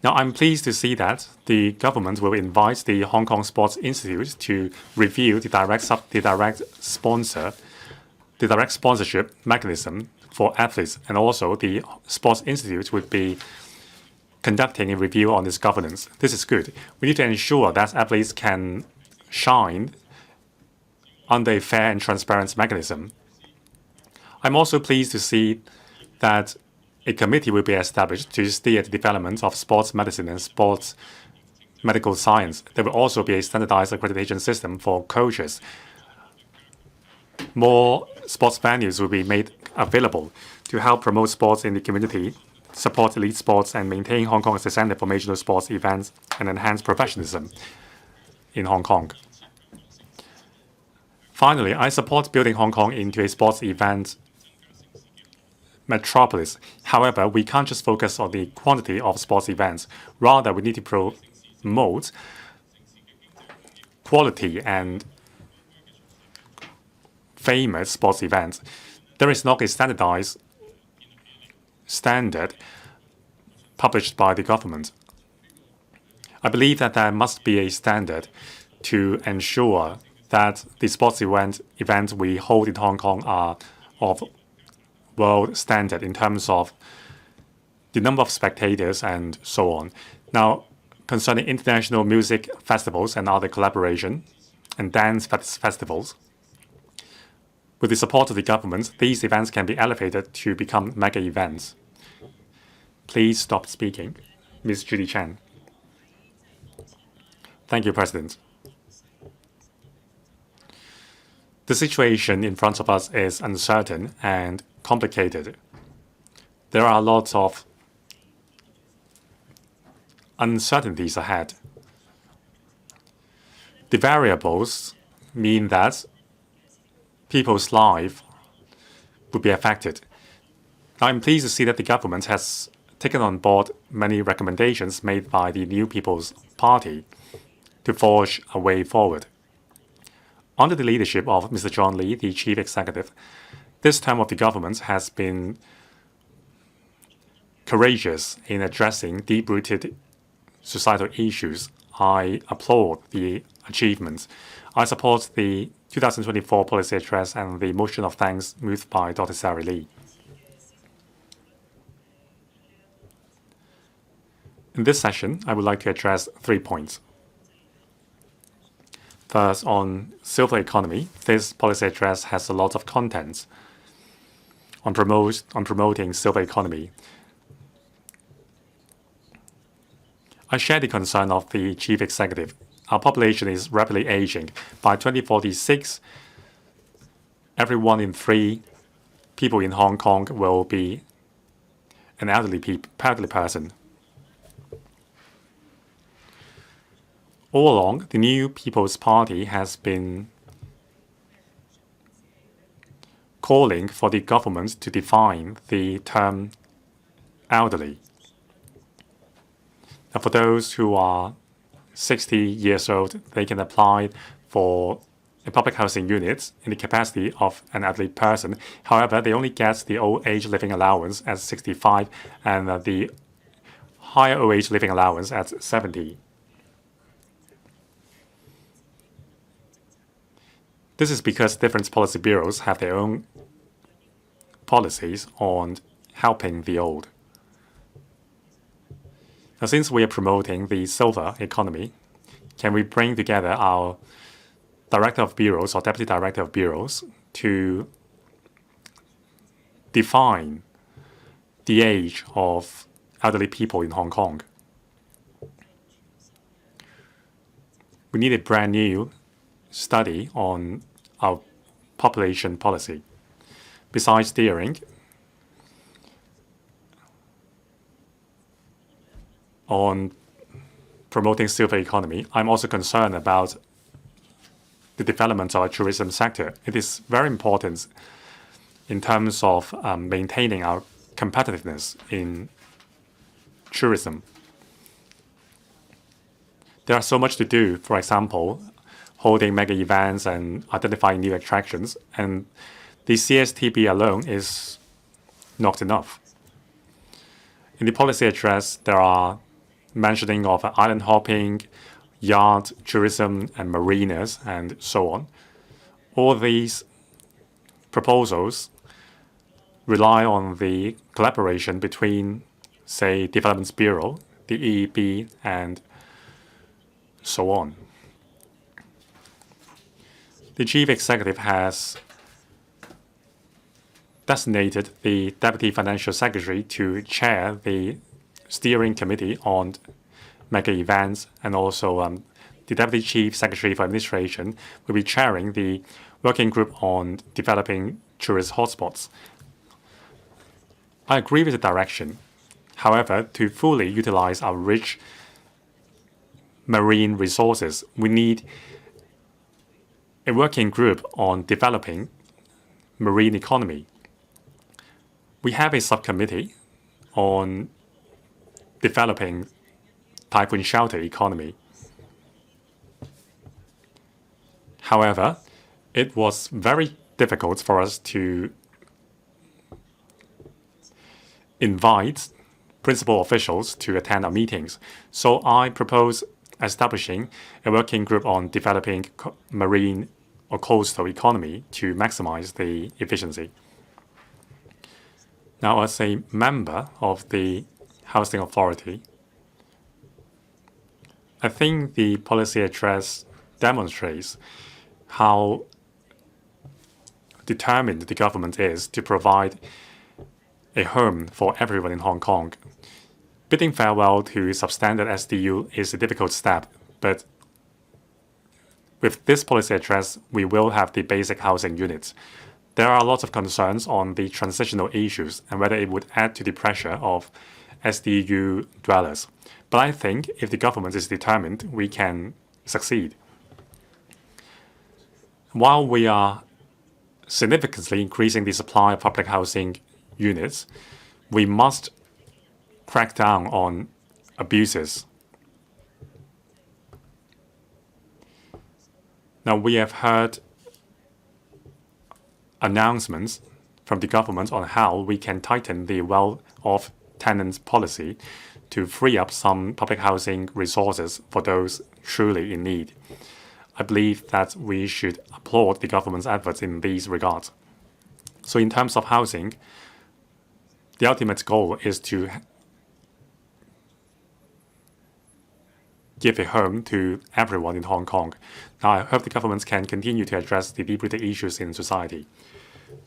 Now, I'm pleased to see that the government will invite the Hong Kong Sports Institute to review the direct sponsorship mechanism for athletes, and also the Sports Institute would be conducting a review on this governance. This is good. We need to ensure that athletes can shine under a fair and transparent mechanism. I'm also pleased to see that a committee will be established to steer the development of sports medicine and sports medical science. There will also be a standardized accreditation system for coaches. More sports venues will be made available to help promote sports in the community, support elite sports, and maintain Hong Kong as a center for major sports events and enhance professionalism in Hong Kong. Finally, I support building Hong Kong into a sports event metropolis. However, we can't just focus on the quantity of sports events. Rather, we need to promote quality and famous sports events. There is not a standardized standard published by the government. I believe that there must be a standard to ensure that the sports events we hold in Hong Kong are of world standard in terms of the number of spectators and so on. Now, concerning international music festivals and other collaboration and dance festivals, with the support of the government, these events can be elevated to become mega events. Please stop speaking. Ms. Judy Chen. Thank you, President. The situation in front of us is uncertain and complicated. There are lots of uncertainties ahead. The variables mean that people's lives would be affected. Now, I'm pleased to see that the government has taken on board many recommendations made by the New People's Party to forge a way forward. Under the leadership of Mr. John Lee, the Chief Executive, this term of the government has been courageous in addressing deep-rooted societal issues. I applaud the achievements. I support the 2024 policy address and the motion of thanks moved by Dr. Starry LEE. In this session, I would like to address 3 points. First, on silver economy, this policy address has a lot of contents on promoting silver economy. I share the concern of the Chief Executive. Our population is rapidly aging. By 2046, every 1 in 3 people in Hong Kong will be an elderly person. All along, the New People's Party has been calling for the government to define the term elderly. Now, for those who are 60 years old, they can apply for a public housing unit in the capacity of an elderly person. However, they only get the old age living allowance at 65 and the higher old age living allowance at 70. This is because different policy bureaus have their own policies on helping the old. Now, since we are promoting the silver economy, can we bring together our director of bureaus or deputy director of bureaus to define the age of elderly people in Hong Kong? We need a brand new study on our population policy. Besides steering on promoting silver economy, I'm also concerned about the development of our tourism sector. It is very important in terms of maintaining our competitiveness in tourism. There are so much to do. For example, holding mega events and identifying new attractions, and the CSTB alone is not enough. In the policy address, there are mentioning of island hopping, yacht tourism, and marinas, and so on. All these proposals rely on the collaboration between, say, Developments Bureau, the EEB, and so on. The Chief Executive has designated the Deputy Financial Secretary to chair the Steering Committee on Mega Events, and also the Deputy Chief Secretary for Administration will be chairing the Working Group on Developing Tourist Hotspots. I agree with the direction. However, to fully utilize our rich marine resources, we need a working group on developing marine economy. We have a subcommittee on developing typhoon shelter economy. However, it was very difficult for us to invite principal officials to attend our meetings. So I propose establishing a working group on developing marine or coastal economy to maximize the efficiency. Now, as a member of the Housing Authority, I think the policy address demonstrates how determined the government is to provide a home for everyone in Hong Kong. Bidding farewell to substandard SDU is a difficult step, but with this policy address, we will have the basic housing units. There are lots of concerns on the transitional issues and whether it would add to the pressure of SDU dwellers. But I think if the government is determined, we can succeed. While we are significantly increasing the supply of public housing units, we must crack down on abuses. Now, we have heard announcements from the government on how we can tighten the well-off tenants policy to free up some public housing resources for those truly in need. I believe that we should applaud the government's efforts in these regards. So in terms of housing, the ultimate goal is to give a home to everyone in Hong Kong. Now, I hope the government can continue to address the deep-rooted issues in society.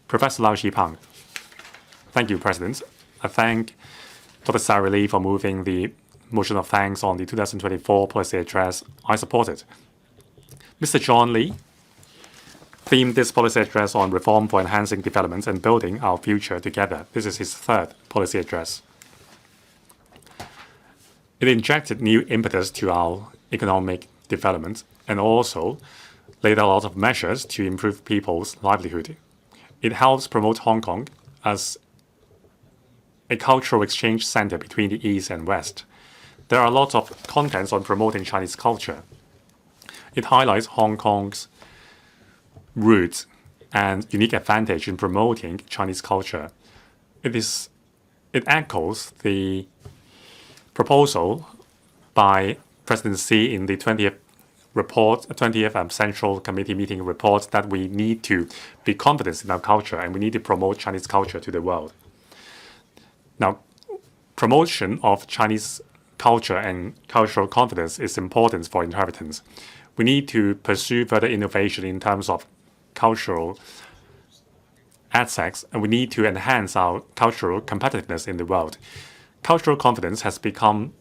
Professor Lau Shipang. Thank you, President. I thank Dr. Starry LEE for moving the motion of thanks on the 2024 policy address. I support it. Mr. John Lee themed this policy address on reform for enhancing development and building our future together. This is his third policy address. It injected new impetus to our economic development and also laid out a lot of measures to improve people's livelihood. It helps promote Hong Kong as a cultural exchange center between the East and West. There are a lot of contents on promoting Chinese culture. It highlights Hong Kong's roots and unique advantage in promoting Chinese culture. It echoes the proposal by President Xi in the 20th Central Committee meeting report that we need to be confident in our culture and we need to promote Chinese culture to the world. Now, promotion of Chinese culture and cultural confidence is important for inheritance. We need to pursue further innovation in terms of cultural aspects, and we need to enhance our cultural competitiveness in the world. Cultural confidence has become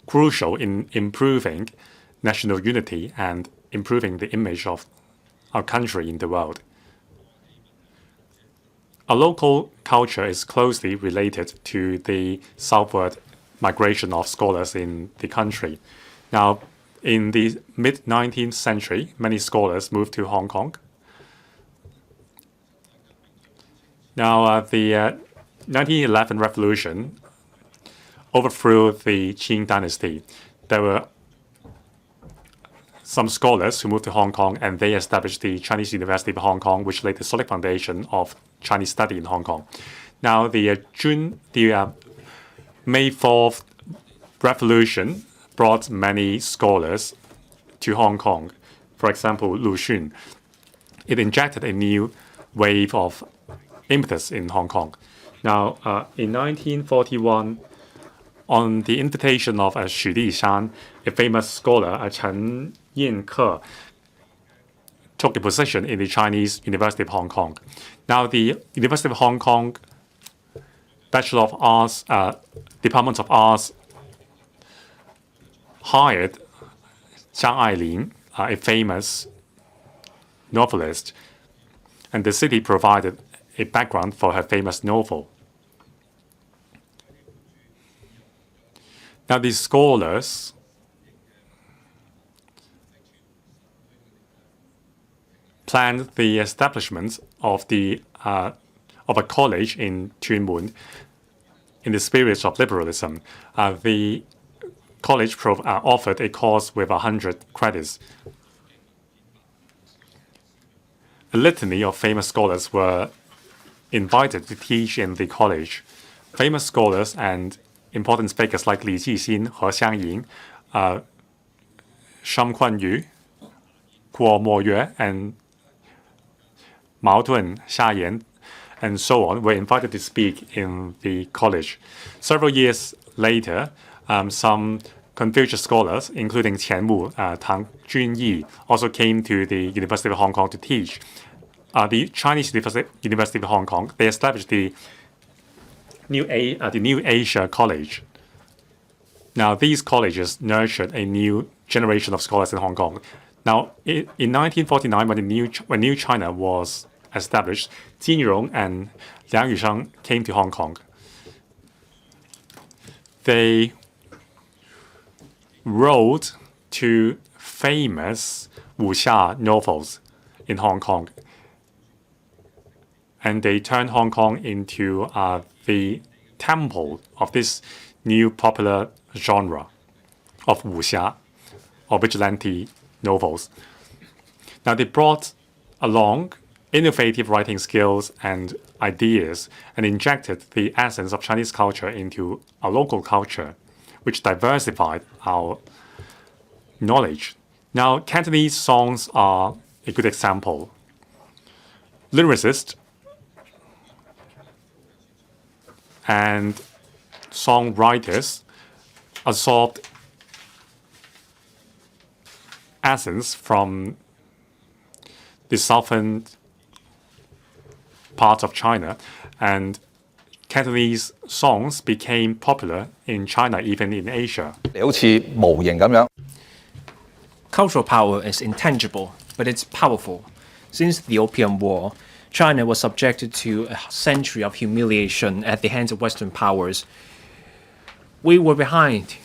crucial in improving national unity and improving the image of our country in the world. Our local culture is closely related to the southward migration of scholars in the country. Now, in the mid-19th century, many scholars moved to Hong Kong. Now, the 1911 revolution overthrew the Qing dynasty. There were some scholars who moved to Hong Kong and they established the Chinese University of Hong Kong, which laid the solid foundation of Chinese study in Hong Kong. Now, the May 4th revolution brought many scholars to Hong Kong. For example, Lu Xun. It injected a new wave of impetus in Hong Kong. Now, in 1941, on the invitation of Xu Dishan, a famous scholar, Chen Yin-ke, took a position in the Chinese University of Hong Kong. Now, the University of Hong Kong Bachelor of Arts, Department of Arts, hired Zhang Ailin, a famous novelist, and the city provided a background for her famous novel. Now, these scholars planned the establishment of a college in Tuen Mun in the spirit of liberalism. The college offered a course with 100 credits. A litany of famous scholars were invited to teach in the college. Famous scholars and important speakers like Li Jixin, He Xiangying, Shang Kuan-yu, Guo Moyue, and Mao Dun, Xia Yan, and so on, were invited to speak in the college. Several years later, some Confucius scholars, including Qian Wu, Tang Junyi, also came to the University of Hong Kong to teach. The Chinese University of Hong Kong, they established the New Asia College. Now, these colleges nurtured a new generation of scholars in Hong Kong. Now, in 1949, when New China was established, Jin Rong and Liang Yusheng came to Hong Kong. They wrote two famous wuxia novels in Hong Kong, and they turned Hong Kong into the temple of this new popular genre of wuxia, or vigilante novels. Now, they brought along innovative writing skills and ideas and injected the essence of Chinese culture into our local culture, which diversified our knowledge. Now, Cantonese songs are a good example. Lyricists and songwriters absorbed essence from the southern part of China, and Cantonese songs became popular in China, even in Asia. 好似模型咁樣。 Cultural power is intangible, but it's powerful. Since the Opium War, China was subjected to a century of humiliation at the hands of Western powers. We were behind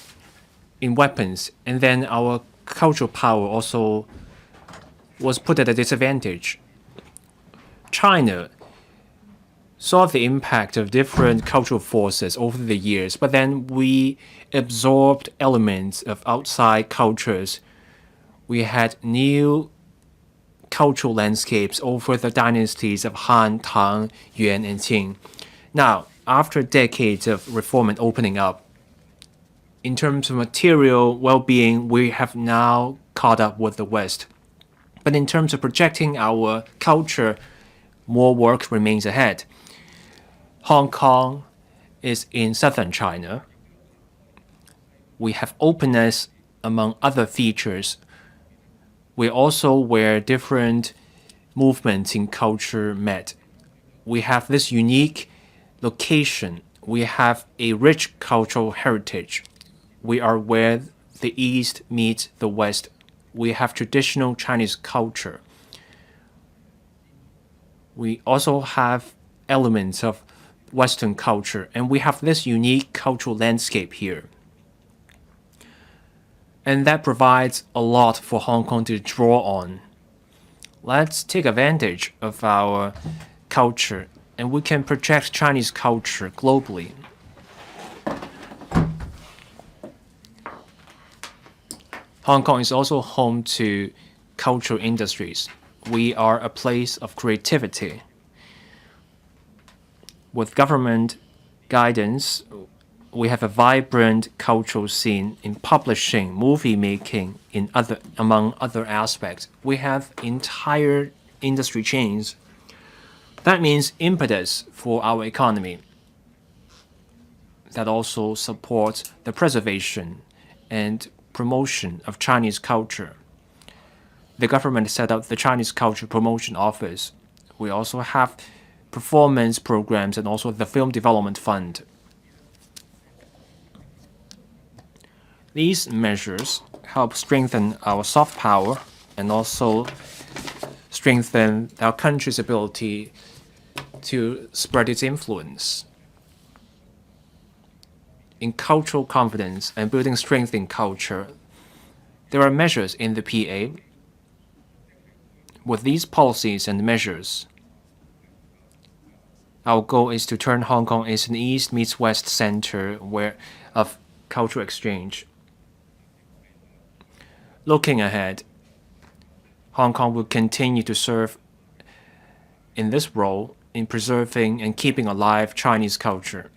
in weapons, and then our cultural power also was put at a disadvantage. China saw the impact of different cultural forces over the years, but then we absorbed elements of outside cultures. We had new cultural landscapes over the dynasties of Han, Tang, Yuan, and Qing. Now, after decades of reform and opening up, in terms of material well-being, we have now caught up with the West. But in terms of projecting our culture, more work remains ahead. Hong Kong is in southern China. We have openness among other features. We also where different movements in culture met. We have this unique location. We have a rich cultural heritage. We are where the East meets the West. We have traditional Chinese culture. We also have elements of Western culture, and we have this unique cultural landscape here. And that provides a lot for Hong Kong to draw on. Let's take advantage of our culture, and we can project Chinese culture globally. Hong Kong is also home to cultural industries. We are a place of creativity. With government guidance, we have a vibrant cultural scene in publishing, movie making, among other aspects. We have entire industry chains. That means impetus for our economy. That also supports the preservation and promotion of Chinese culture. The government set up the Chinese Culture Promotion Office. We also have performance programs and also the Film Development Fund. These measures help strengthen our soft power and also strengthen our country's ability to spread its influence. In cultural confidence and building strength in culture, there are measures in the PA. With these policies and measures, our goal is to turn Hong Kong into an East meets West center of cultural exchange. Looking ahead, Hong Kong will continue to serve in this role in preserving and keeping alive Chinese culture.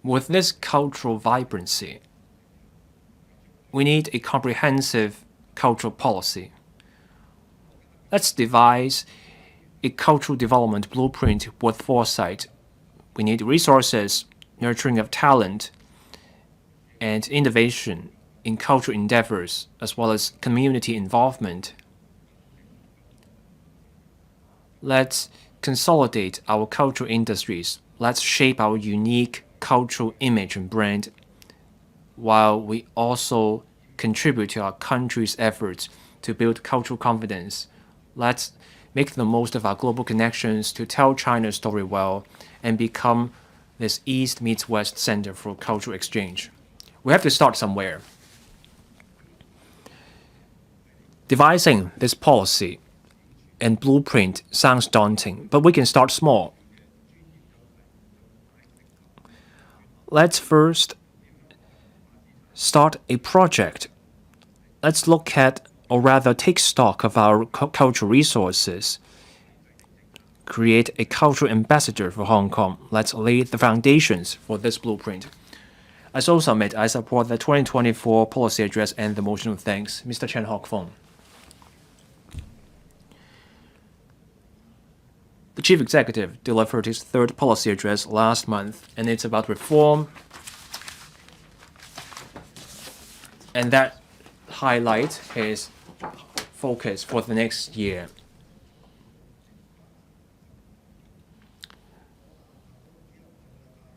With this cultural vibrancy, we need a comprehensive cultural policy. Let's devise a cultural development blueprint with foresight. We need resources, nurturing of talent, and innovation in cultural endeavors, as well as community involvement. Let's consolidate our cultural industries. Let's shape our unique cultural image and brand, while we also contribute to our country's efforts to build cultural confidence. Let's make the most of our global connections to tell China's story well and become this East meets West center for cultural exchange. We have to start somewhere. Devising this policy and blueprint sounds daunting, but we can start small. Let's first start a project. Let's look at, or rather take stock of our cultural resources. Create a cultural ambassador for Hong Kong. Let's lay the foundations for this blueprint. As Seoul Summit, I support the 2024 policy address and the motion of thanks. Mr. Chen Hock-Fong. The Chief Executive delivered his third policy address last month, and it's about reform. And that highlights his focus for the next year.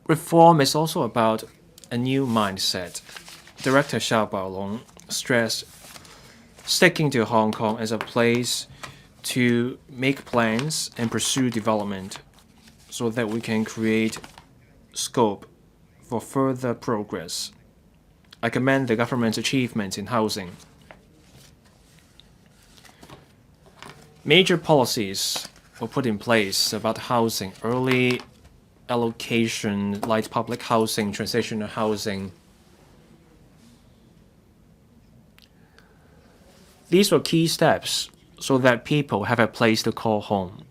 Reform is also about a new mindset. Director Xiao Baolong stressed sticking to Hong Kong as a place to make plans and pursue development so that we can create scope for further progress. I commend the government's achievements in housing. Major policies were put in place about housing: early allocation, light public housing, transitional housing. These were key steps so that people have a place to call home.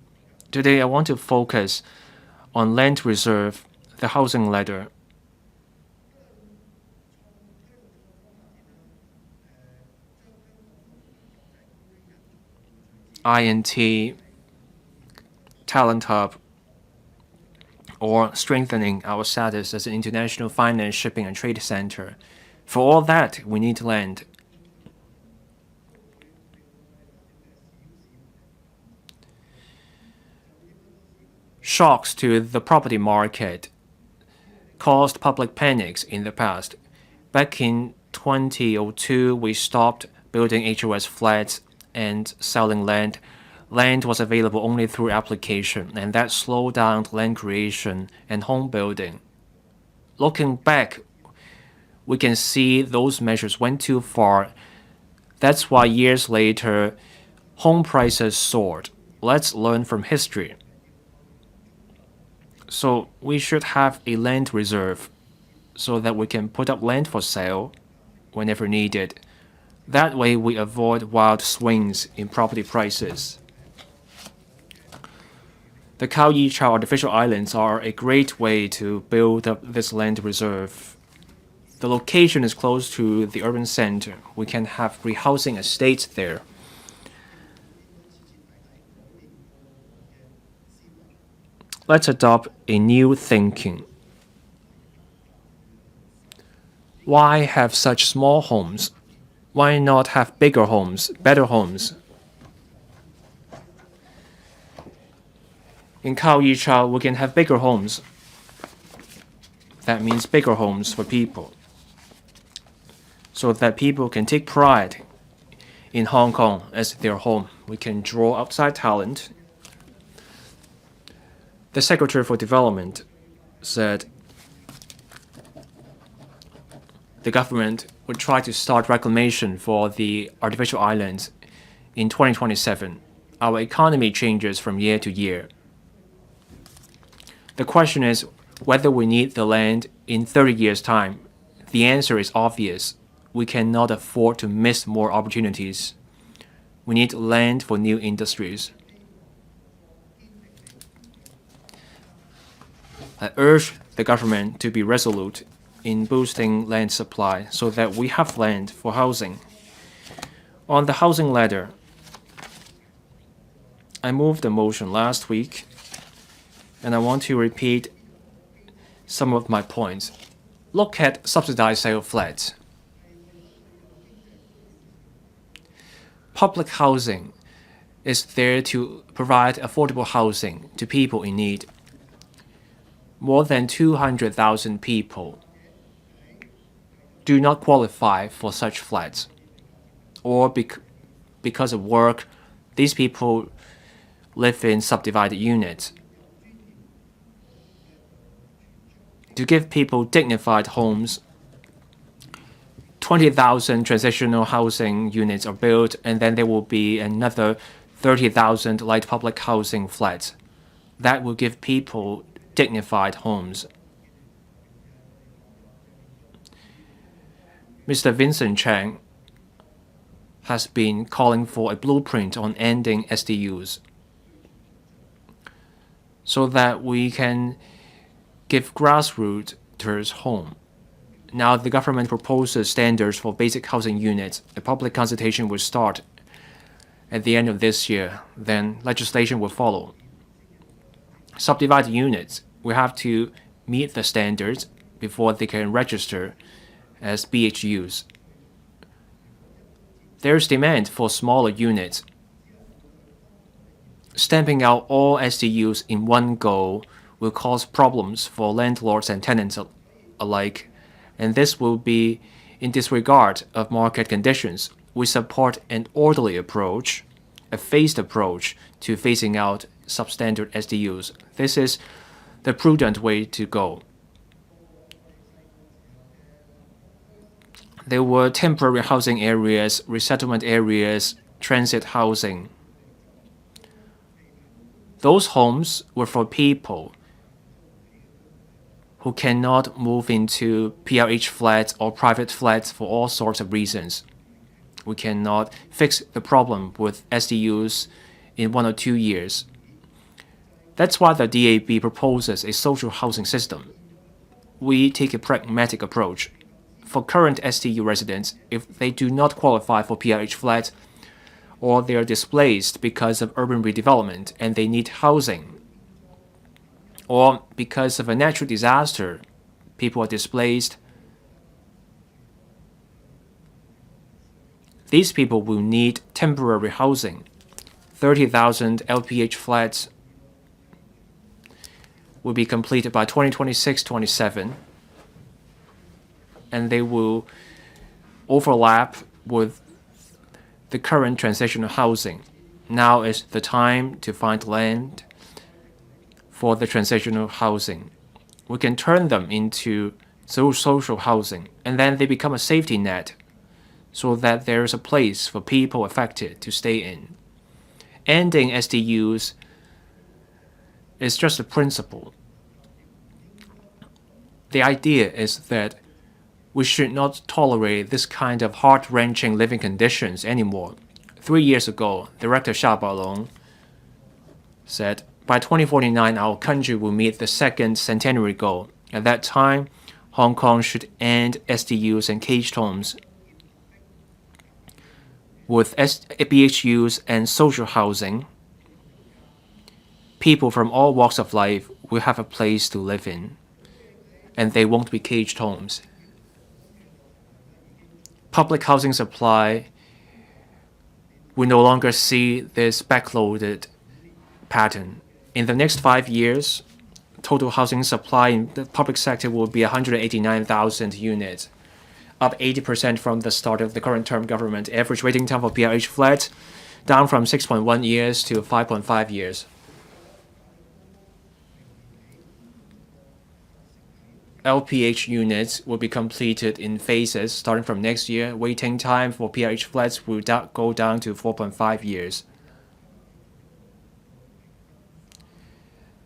Today, I want to focus on land reserve, the housing ladder, INT, talent hub, or strengthening our status as an international finance, shipping, and trade center. For all that, we need land. Shocks to the property market caused public panics in the past. Back in 2002, we stopped building HOS flats and selling land. Land was available only through application, and that slowed down land creation and home building. Looking back, we can see those measures went too far. That's why years later, home prices soared. Let's learn from history. So we should have a land reserve so that we can put up land for sale whenever needed. That way we avoid wild swings in property prices. The Khao Yi Chao artificial islands are a great way to build up this land reserve. The location is close to the urban center. We can have rehousing estates there. Let's adopt a new thinking. Why have such small homes? Why not have bigger homes, better homes? In Khao Yi Chao, we can have bigger homes. That means bigger homes for people, so that people can take pride in Hong Kong as their home. We can draw outside talent. The Secretary for Development said the government would try to start reclamation for the artificial islands in 2027. Our economy changes from year to year. The question is whether we need the land in 30 years' time. The answer is obvious. We cannot afford to miss more opportunities. We need land for new industries. I urge the government to be resolute in boosting land supply so that we have land for housing. On the housing ladder, I moved a motion last week, and I want to repeat some of my points. Look at subsidized sale flats. Public housing is there to provide affordable housing to people in need. More than 200,000 people do not qualify for such flats, or because of work, these people live in subdivided units. To give people dignified homes, 20,000 transitional housing units are built, and then there will be another 30,000 light public housing flats. That will give people dignified homes. Mr. Vincent Chang has been calling for a blueprint on ending SDUs so that we can give grassrooters home. Now the government proposes standards for basic housing units. A public consultation will start at the end of this year. Then legislation will follow. Subdivided units will have to meet the standards before they can register as BHUs. There is demand for smaller units. Stamping out all SDUs in one go will cause problems for landlords and tenants alike, and this will be in disregard of market conditions. We support an orderly approach, a phased approach to phasing out substandard SDUs. This is the prudent way to go. There were temporary housing areas, resettlement areas, transit housing. Those homes were for people who cannot move into PRH flats or private flats for all sorts of reasons. We cannot fix the problem with SDUs in 1 or 2 years. That's why the DAB proposes a social housing system. We take a pragmatic approach. For current SDU residents, if they do not qualify for PRH flats, or they are displaced because of urban redevelopment and they need housing, or because of a natural disaster, people are displaced, these people will need temporary housing. 30,000 LPH flats will be completed by 2026-27, and they will overlap with the current transitional housing. Now is the time to find land for the transitional housing. We can turn them into social housing, and then they become a safety net so that there is a place for people affected to stay in. Ending SDUs is just a principle. The idea is that we should not tolerate this kind of heart-wrenching living conditions anymore. 3 years ago, Director Xia Baolong said, by 2049, our country will meet the second centenary goal. At that time, Hong Kong should end SDUs and caged homes. With BHUs and social housing, people from all walks of life will have a place to live in, and they won't be caged homes. Public housing supply will no longer see this backloaded pattern. In the next 5 years, total housing supply in the public sector will be 189,000 units, up 80% from the start of the current term government. Average waiting time for PRH flats down from 6.1 years to 5.5 years. LPH units will be completed in phases starting from next year. Waiting time for PRH flats will go down to 4.5 years.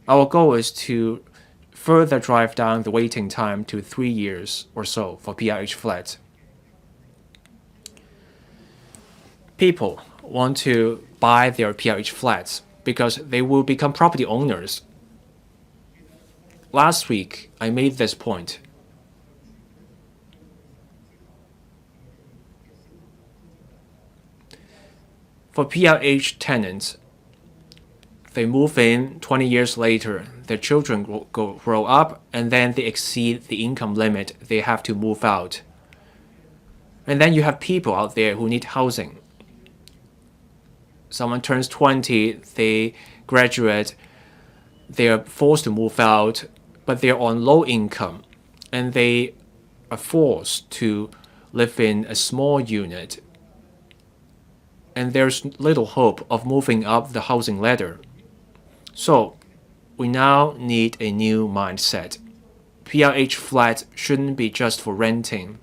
Our goal is to further drive down the waiting time to 3 years or so for PRH flats. People want to buy their PRH flats because they will become property owners. Last week, I made this point. For PRH tenants, they move in 20 years later, their children grow up, and then they exceed the income limit, they have to move out. And then you have people out there who need housing. Someone turns 20, they graduate, they are forced to move out, but they're on low income, and they are forced to live in a small unit. And there's little hope of moving up the housing ladder. So, we now need a new mindset. PRH flats shouldn't be just for renting.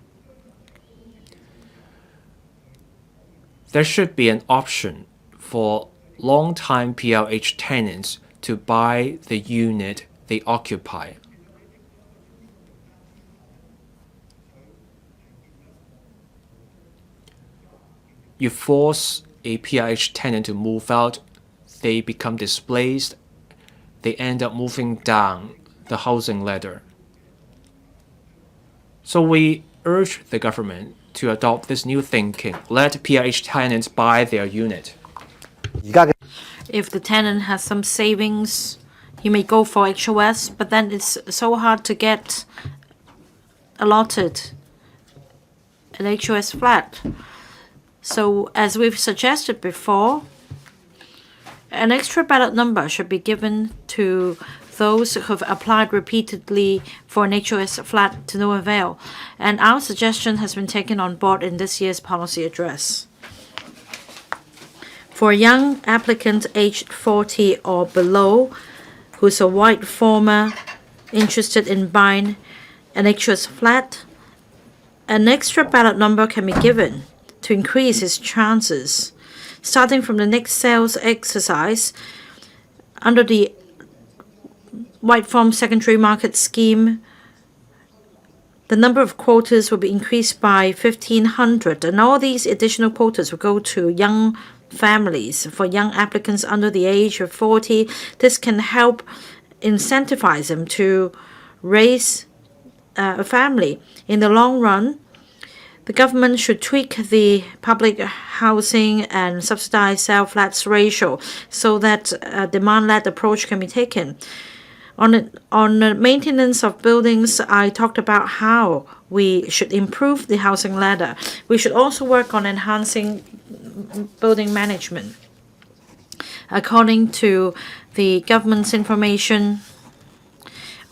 There should be an option for long-time PRH tenants to buy the unit they occupy. you force a PRH tenant to move out, they become displaced, they end up moving down the housing ladder. So we urge the government to adopt this new thinking. Let PRH tenants buy their unit. If the tenant has some savings, he may go for HOS, but then it's so hard to get allotted an HOS flat. So as we've suggested before, an extra ballot number should be given to those who have applied repeatedly for an HOS flat to no avail. And our suggestion has been taken on board in this year's policy address. For a young applicant aged 40 or below, who's a white farmer interested in buying an HOS flat, an extra ballot number can be given to increase his chances. Starting from the next sales exercise, under the White Farm Secondary Market Scheme, the number of quotas will be increased by 1,500, and all these additional quotas will go to young families. For young applicants under the age of 40, this can help incentivize them to raise a family. In the long run, the government should tweak the public housing and subsidized sale flats ratio so that a demand-led approach can be taken. On the maintenance of buildings, I talked about how we should improve the housing ladder. We should also work on enhancing building management. According to the government's information,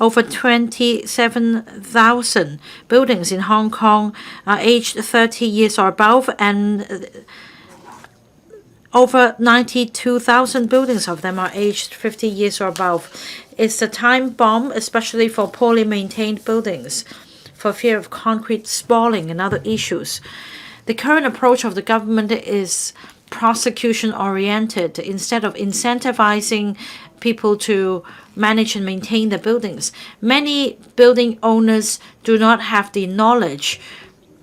over 27,000 buildings in Hong Kong are aged 30 years or above, and over 92,000 buildings of them are aged 50 years or above. It's a time bomb, especially for poorly maintained buildings, for fear of concrete spalling and other issues. The current approach of the government is prosecution-oriented instead of incentivizing people to manage and maintain the buildings. Many building owners do not have the knowledge,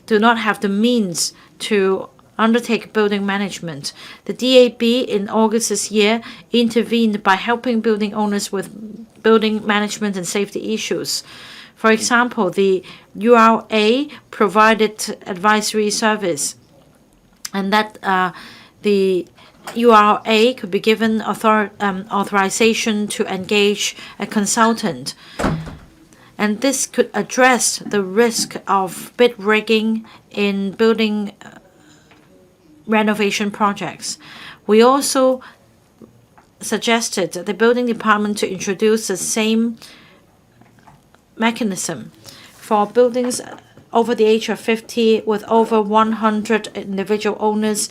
do not have the means to undertake building management. The DAB in August this year intervened by helping building owners with building management and safety issues. For example, the URA provided advisory service, and that the URA could be given authorization to engage a consultant. And this could address the risk of bid rigging in building renovation projects. We also suggested the building department to introduce the same mechanism for buildings over the age of 50 with over 100 individual owners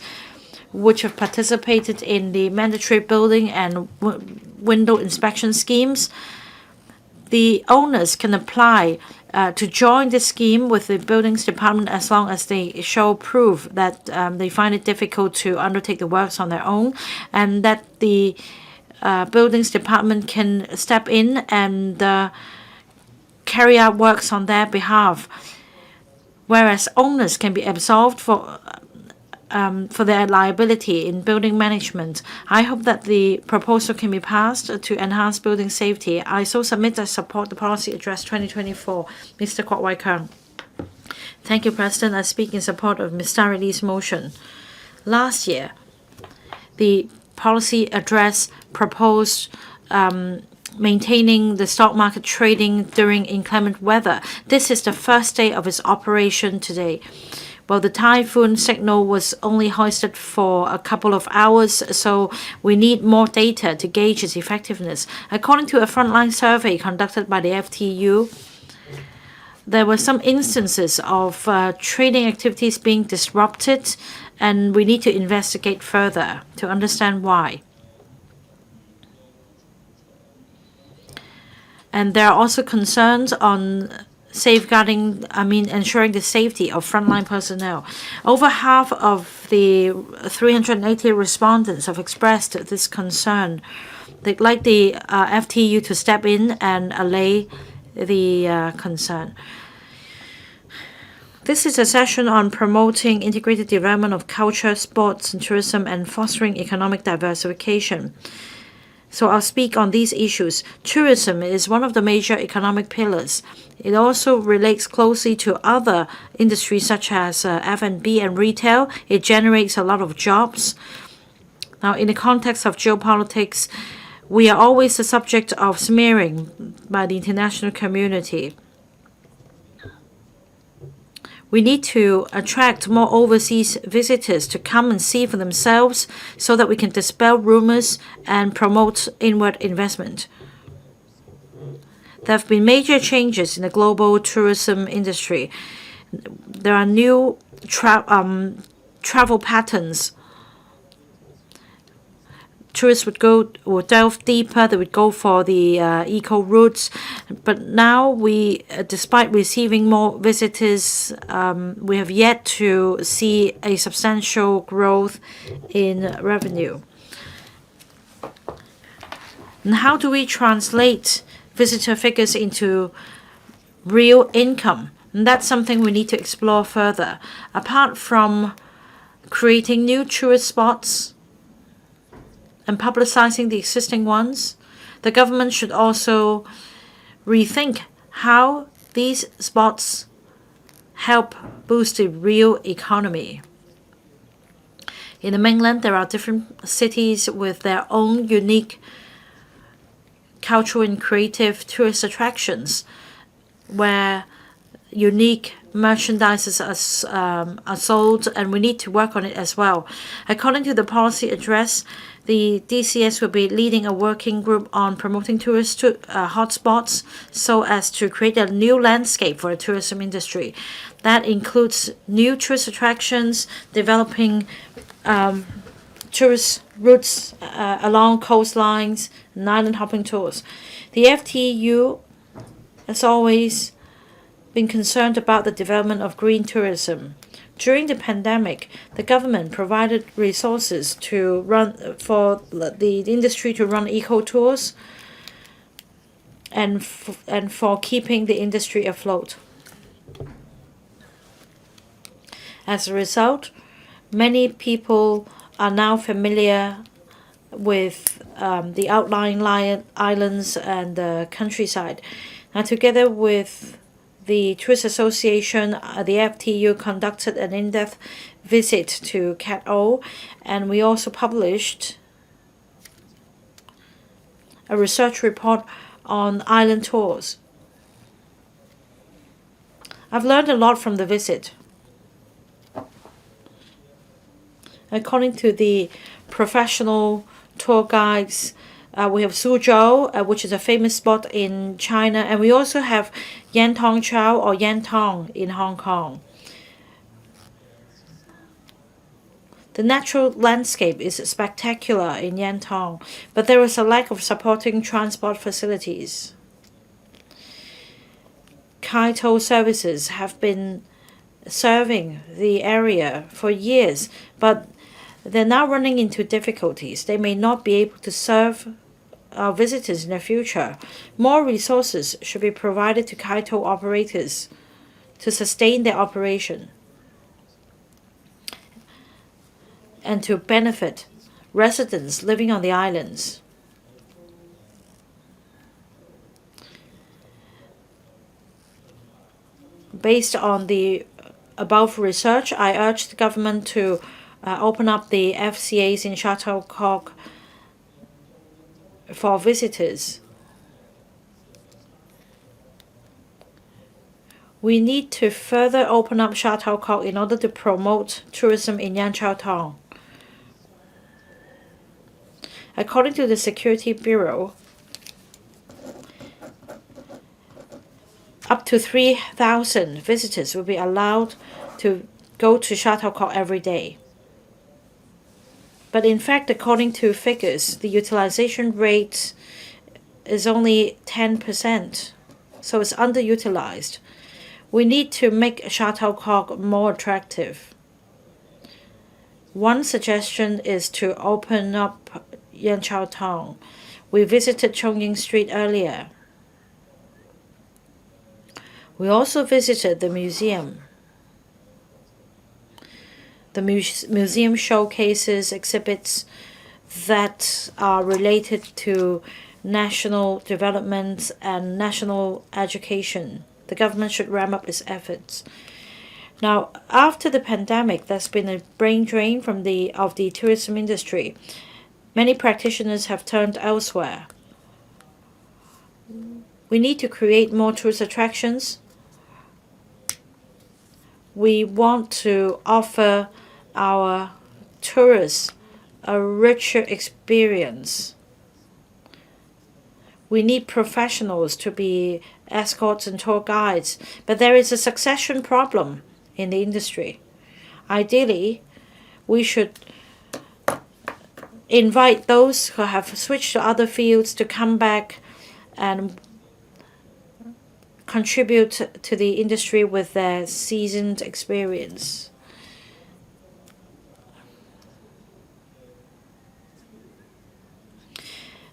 which have participated in the mandatory building and window inspection schemes. The owners can apply to join the scheme with the buildings department as long as they show proof that they find it difficult to undertake the works on their own, and that the buildings department can step in and carry out works on their behalf, whereas owners can be absolved for their liability in building management. I hope that the proposal can be passed to enhance building safety. I so submit I support the Policy Address 2024. Mr. Kwok Wai Keung. Thank you, President. I speak in support of Ms. Starry Lee's motion. Last year, the Policy Address proposed maintaining the stock market trading during inclement weather. This is the first day of its operation today. Well, the typhoon signal was only hoisted for a couple of hours, so we need more data to gauge its effectiveness. According to a frontline survey conducted by the FTU, there were some instances of trading activities being disrupted, and we need to investigate further to understand why. And there are also concerns on ensuring the safety of frontline personnel. Over half of the 380 respondents have expressed this concern. They'd like the FTU to step in and allay the concern. This is a session on promoting integrated development of culture, sports, and tourism and fostering economic diversification. So I'll speak on these issues. Tourism is one of the major economic pillars. It also relates closely to other industries such as F&B and retail. It generates a lot of jobs. Now, in the context of geopolitics, we are always the subject of smearing by the international community. We need to attract more overseas visitors to come and see for themselves so that we can dispel rumors and promote inward investment. There have been major changes in the global tourism industry. There are new travel patterns. Tourists would delve deeper. They would go for the eco routes, but now despite receiving more visitors, we have yet to see a substantial growth in revenue. And how do we translate visitor figures into real income? And that's something we need to explore further. Apart from creating new tourist spots and publicizing the existing ones, the government should also rethink how these spots help boost the real economy. In the mainland, there are different cities with their own unique cultural and creative tourist attractions where unique merchandises are sold, and we need to work on it as well. According to the policy address, the DCS will be leading a working group on promoting tourist hotspots so as to create a new landscape for the tourism industry. That includes new tourist attractions, developing tourist routes along coastlines, and island hopping tours. The FTU, as always, been concerned about the development of green tourism. During the pandemic, the government provided resources for the industry to run eco tours and for keeping the industry afloat. As a result, many people are now familiar with the outlying islands and the countryside. Now, together with the Tourist Association, the FTU conducted an in-depth visit to Cat O, and we also published a research report on island tours. I've learned a lot from the visit. According to the professional tour guides, we have Suzhou, which is a famous spot in China, and we also have Yantong Chao or Yantong in Hong Kong. The natural landscape is spectacular in Yantong, but there is a lack of supporting transport facilities. Kaito services have been serving the area for years, but they're now running into difficulties. They may not be able to serve our visitors in the future. More resources should be provided to Kaito operators to sustain their operation and to benefit residents living on the islands. Based on the above research, I urge the government to open up the FCAs in Shuttlecock for visitors. We need to further open up Shuttlecock in order to promote tourism in Yan Chao Tong. According to the Security Bureau, up to 3,000 visitors will be allowed to go to Shuttlecock every day. But in fact, according to figures, the utilization rate is only 10%, so it's underutilized. We need to make Shuttlecock more attractive. One suggestion is to open up Yan Chao Tong. We visited Chongying Street earlier. We also visited the museum. the museum showcases, exhibits that are related to national development and national education. The government should ramp up its efforts. Now, after the pandemic, there's been a brain drain of the tourism industry. Many practitioners have turned elsewhere. We need to create more tourist attractions. We want to offer our tourists a richer experience. We need professionals to be escorts and tour guides, but there is a succession problem in the industry. Ideally, we should invite those who have switched to other fields to come back and contribute to the industry with their seasoned experience.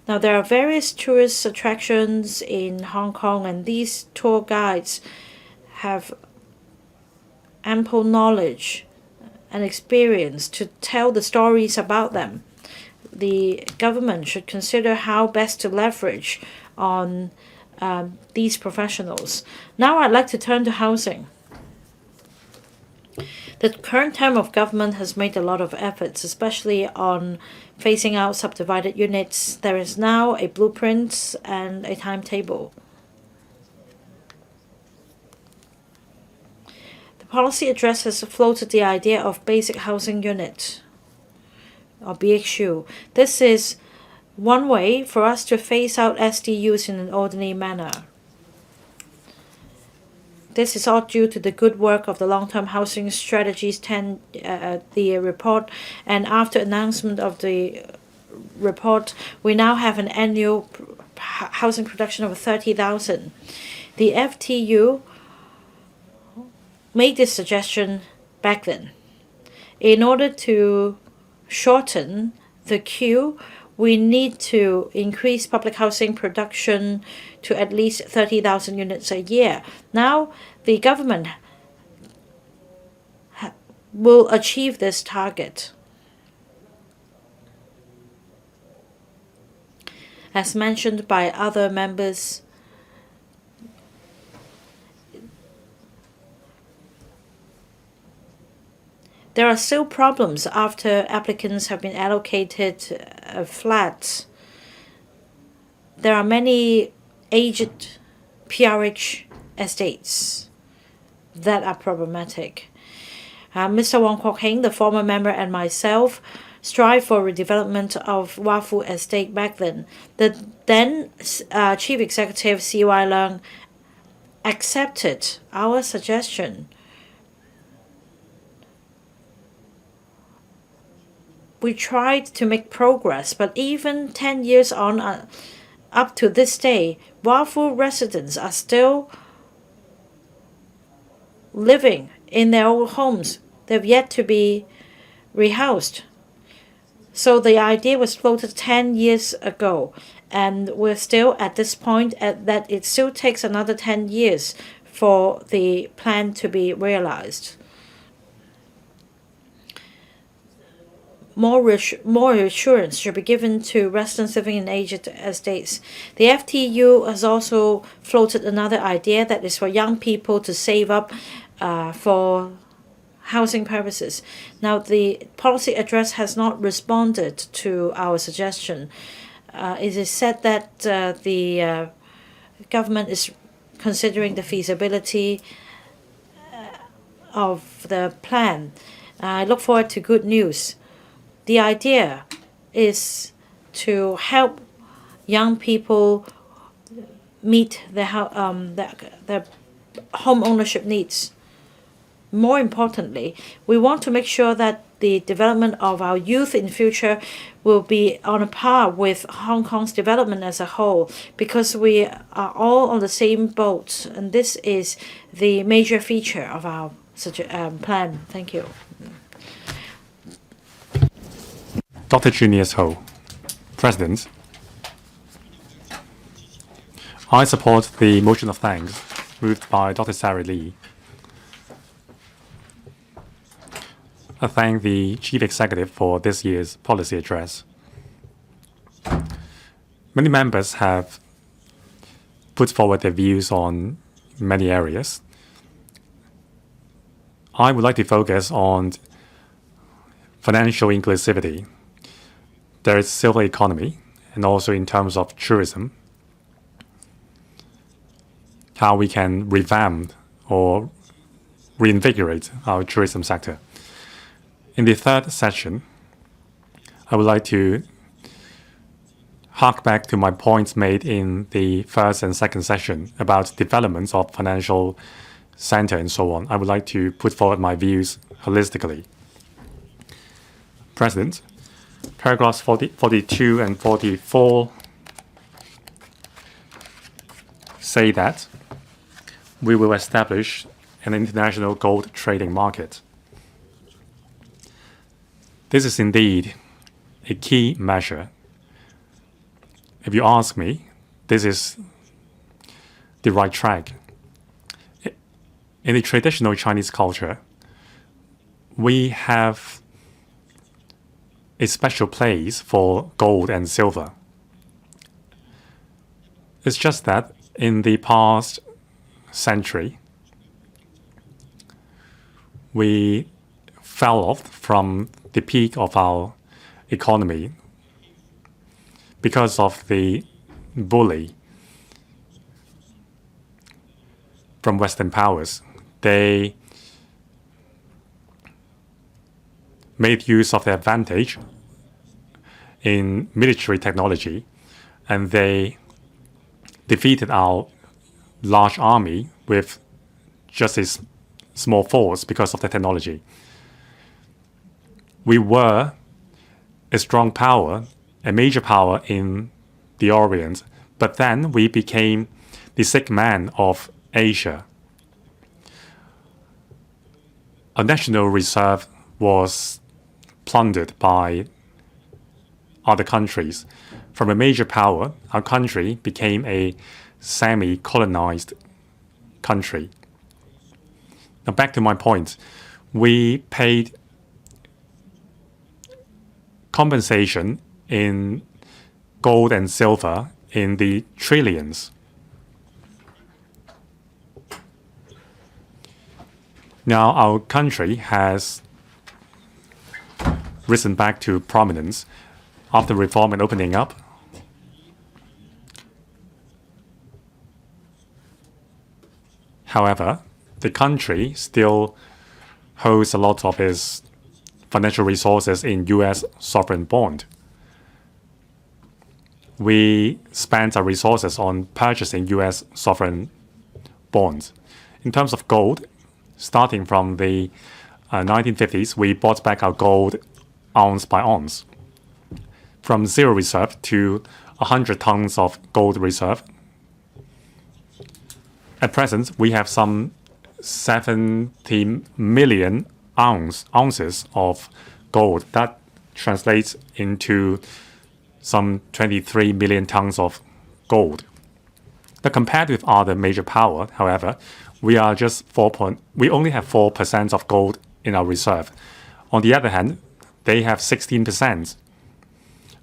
Now, there are various tourist attractions in Hong Kong, and these tour guides have ample knowledge and experience to tell the stories about them. The government should consider how best to leverage on these professionals. Now I'd like to turn to housing. The current term of government has made a lot of efforts, especially on phasing out subdivided units. There is now a blueprint and a timetable. The policy address has floated the idea of basic housing unit, or BHU. This is one way for us to phase out SDUs in an orderly manner. This is all due to the good work of the Long-Term Housing Strategies the report, and after announcement of the report, we now have an annual housing production of 30,000. The FTU made this suggestion back then. In order to shorten the queue, we need to increase public housing production to at least 30,000 units a year. Now, the government will achieve this target. As mentioned by other members, there are still problems after applicants have been allocated flats. There are many aged PRH estates that are problematic. Mr. Wong Kwok Heng, the former member, and myself strive for redevelopment of Wah Fu Estate back then. The then Chief Executive C.Y. Leung accepted our suggestion. We tried to make progress, but even 10 years on, up to this day, Wah Fu residents are still living in their old homes. They've yet to be rehoused. So the idea was floated 10 years ago, and we're still at this point that it still takes another 10 years for the plan to be realized. More assurance should be given to residents living in aged estates. The FTU has also floated another idea that is for young people to save up for housing purposes. Now, the policy address has not responded to our suggestion. It is said that the government is considering the feasibility of the plan. I look forward to good news. The idea is to help young people meet their home ownership needs. More importantly, we want to make sure that the development of our youth in future will be on a par with Hong Kong's development as a whole, because we are all on the same boat, and this is the major feature of our plan. Thank you. Dr. Junius Ho, President. I support the motion of thanks moved by Dr. Starry LEE. thank the Chief Executive for this year's policy address. Many members have put forward their views on many areas. I would like to focus on financial inclusivity. There is silver economy, and also in terms of tourism, how we can revamp or reinvigorate our tourism sector. In the third session, I would like to hark back to my points made in the first and second session about developments of financial center and so on. I would like to put forward my views holistically. President, paragraphs 42 and 44 say that we will establish an international gold trading market. This is indeed a key measure. If you ask me, this is the right track. In the traditional Chinese culture, we have a special place for gold and silver. It's just that in the past century, we fell off from the peak of our economy because of the bully from Western powers. They made use of their advantage in military technology, and they defeated our large army with just a small force because of the technology. We were a strong power, a major power in the Orient, but then we became the sick man of Asia. Our national reserve was plundered by other countries. From a major power, our country became a semi-colonized country. Now back to my point. We paid compensation in gold and silver in the trillions. Now our country has risen back to prominence after reform and opening up. However, the country still holds a lot of its financial resources in U.S. sovereign bond. We spent our resources on purchasing U.S. sovereign bonds. In terms of gold, starting from the 1950s, we bought back our gold ounce by ounce, from zero reserve to 100 tons of gold reserve. At present, we have some 70 million ounces of gold. That translates into some 23 million tons of gold. But compared with other major power, however, we are just we only have 4% of gold in our reserve. On the other hand, they have 16%.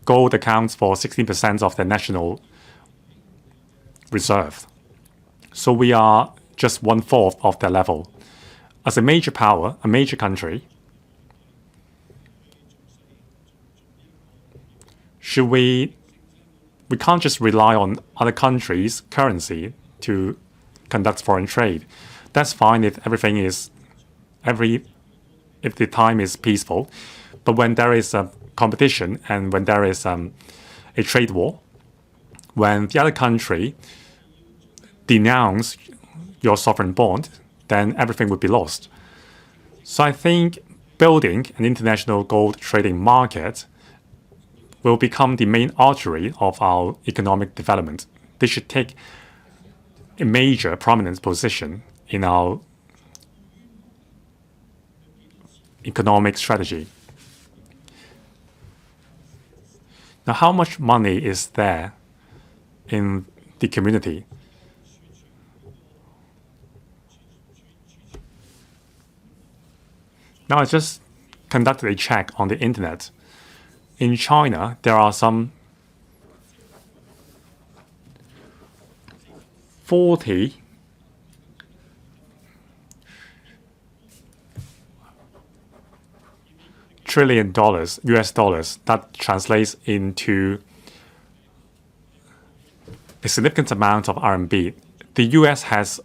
Gold accounts for 16% of the national reserve. So we are just 1/4 of their level. As a major power, a major country, we can't just rely on other countries' currency to conduct foreign trade. That's fine if if the time is peaceful. But when there is a competition and when there is a trade war, when the other country denounce your sovereign bond, then everything would be lost. So I think building an international gold trading market will become the main artery of our economic development. This should take a major prominent position in our economic strategy. Now, how much money is there in the community? Now, I just conducted a check on the internet. In China, there are some 40 trillion dollars, US dollars, that translates into a significant amount of RMB. The US has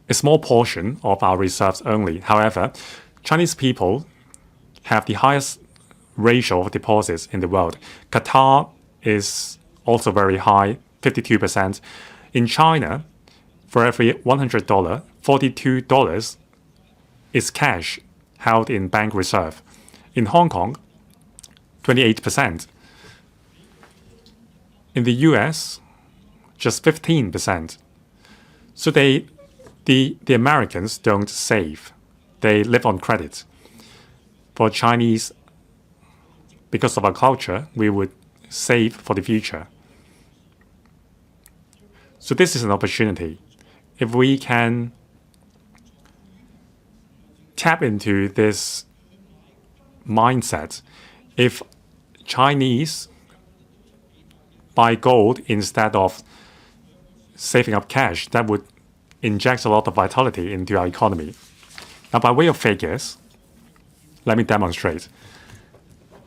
a small portion of our reserves only. However, Chinese people have the highest ratio of deposits in the world. Qatar is also very high, 52%. In China, for every $100, $42 is cash held in bank reserve. In Hong Kong, 28%. In the US, just 15%. So the Americans don't save. They live on credit. For Chinese, because of our culture, we would save for the future. So this is an opportunity. If we can tap into this mindset, if Chinese buy gold instead of saving up cash, that would inject a lot of vitality into our economy. Now, by way of figures, let me demonstrate.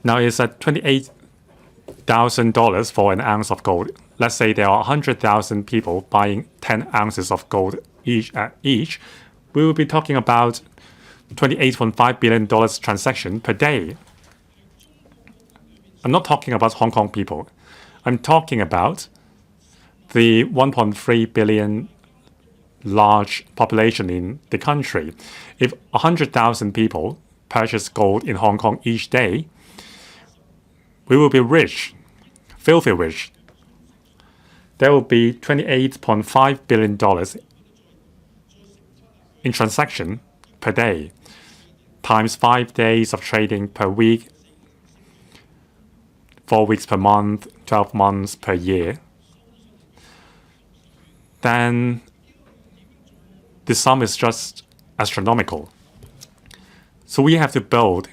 Now, it's at $28,000 for an ounce of gold. Let's say there are 100,000 people buying 10 ounces of gold each. We will be talking about $28.5 billion transaction per day. I'm not talking about Hong Kong people. I'm talking about the 1.3 billion large population in the country. If 100,000 people purchase gold in Hong Kong each day, we will be rich, filthy rich. There will be $28.5 billion in transaction per day, times 5 days of trading per week, 4 weeks per month, 12 months per year. Then the sum is just astronomical. So we have to build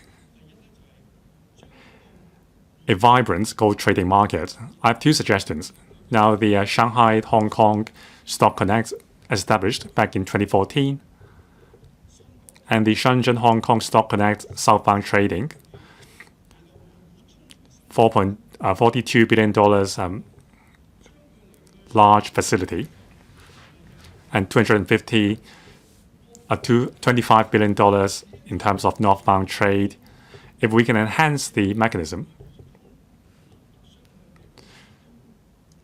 a vibrant gold trading market. I have two suggestions. Now, the Shanghai Hong Kong Stock Connect established back in 2014, and the Shenzhen Hong Kong Stock Connect southbound trading, $42 billion large facility, and $25 billion in terms of northbound trade. If we can enhance the mechanism,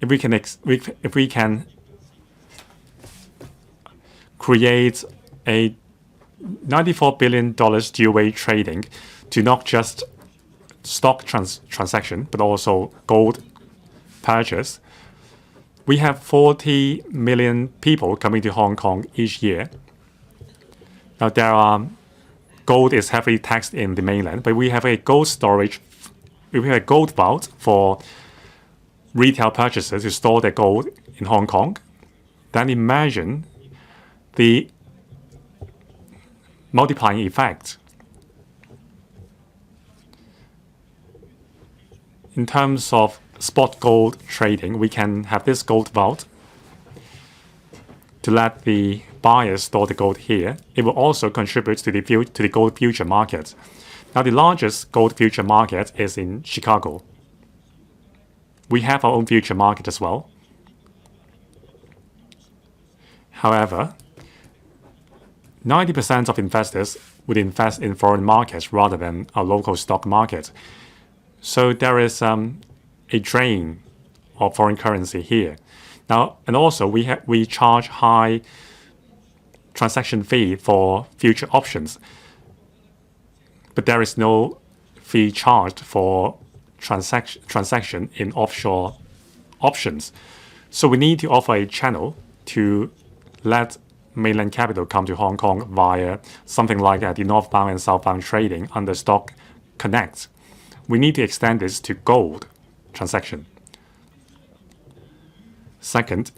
if we can create a $94 billion dual-way trading to not just stock transaction, but also gold purchase, we have 40 million people coming to Hong Kong each year. Now, gold is heavily taxed in the mainland, but we have a gold storage, we have a gold vault for retail purchasers to store their gold in Hong Kong. Then imagine the multiplying effect. In terms of spot gold trading, we can have this gold vault to let the buyers store the gold here. It will also contribute to the gold future market. Now, the largest gold future market is in Chicago. We have our own future market as well. However, 90% of investors would invest in foreign markets rather than our local stock market. So there is a drain of foreign currency here. Now, and also we charge high transaction fee for future options, but there is no fee charged for transaction in offshore options. So we need to offer a channel to let mainland capital come to Hong Kong via something like the northbound and southbound trading under Stock Connect. We need to extend this to gold transaction. Second,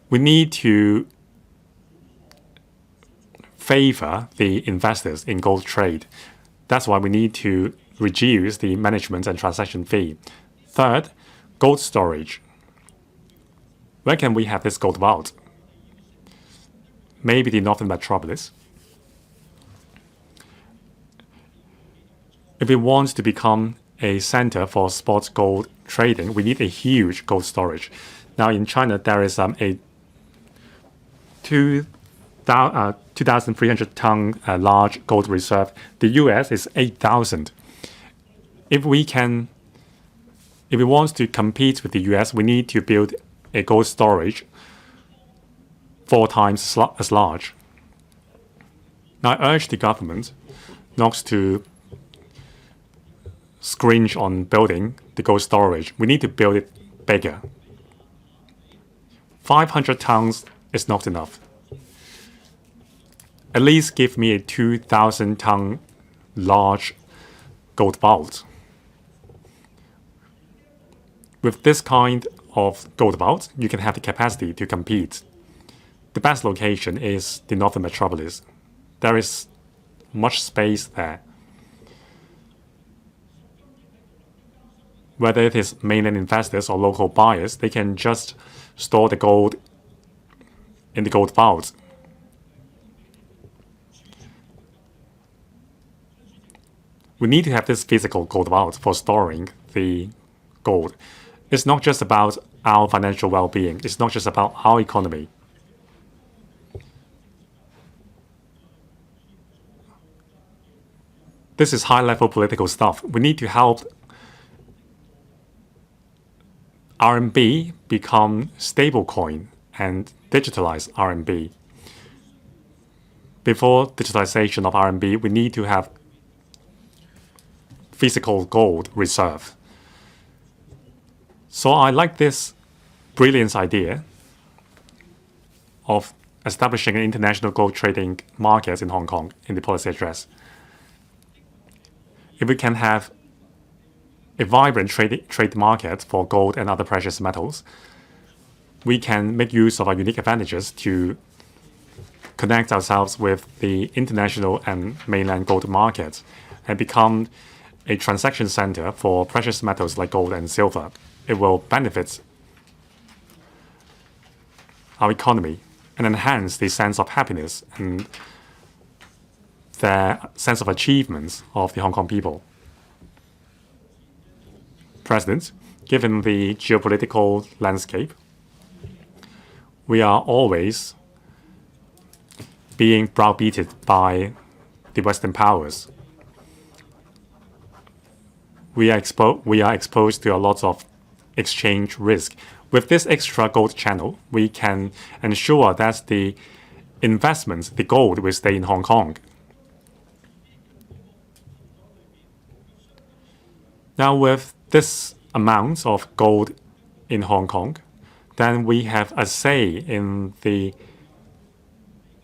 We need to favor the investors in gold trade. That's why we need to reduce the management and transaction fee. Third, gold storage. Where can we have this gold vault? Maybe the northern Metropolis. If we want to become a center for sports gold trading, we need a huge gold storage. Now in China, there is a 2,300 ton large gold reserve. The US is 8,000. If we want to compete with the US, we need to build a gold storage 4 times as large. Now, I urge the government not to scringe on building the gold storage. We need to build it bigger. 500 tons is not enough. At least give me a 2,000 ton large gold vault. With this kind of gold vault, you can have the capacity to compete. The best location is the northern Metropolis. There is much space there. Whether it is mainland investors or local buyers, they can just store the gold in the gold vault. We need to have this physical gold vault for storing the gold. It's not just about our financial well-being. It's not just about our economy. This is high-level political stuff. We need to help RMB become stablecoin and digitalize RMB. Before digitalization of RMB, we need to have physical gold reserve. So I like this brilliant idea of establishing an international gold trading market in Hong Kong in the policy address. If we can have a vibrant trade market for gold and other precious metals, we can make use of our unique advantages to connect ourselves with the international and mainland gold markets and become a transaction center for precious metals like gold and silver. It will benefit our economy and enhance the sense of happiness and the sense of achievements of the Hong Kong people. President, given the geopolitical landscape, we are always being browbeaten by the Western powers. We are exposed to a lot of exchange risk. With this extra gold channel, we can ensure that the investments, the gold, will stay in Hong Kong. Now, with this amount of gold in Hong Kong, then we have a say in the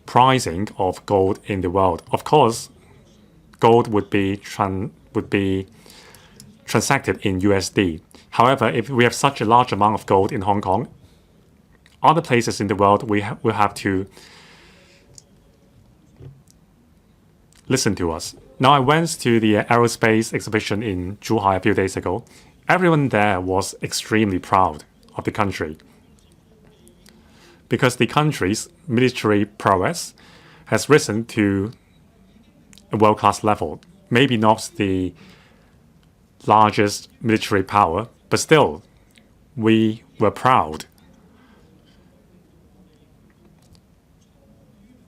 pricing of gold in the world. Of course, gold would be transacted in USD. However, if we have such a large amount of gold in Hong Kong, other places in the world will have to listen to us. Now, I went to the aerospace exhibition in Zhuhai a few days ago. Everyone there was extremely proud of the country because the country's military prowess has risen to a world-class level. Maybe not the largest military power, but still, we were proud.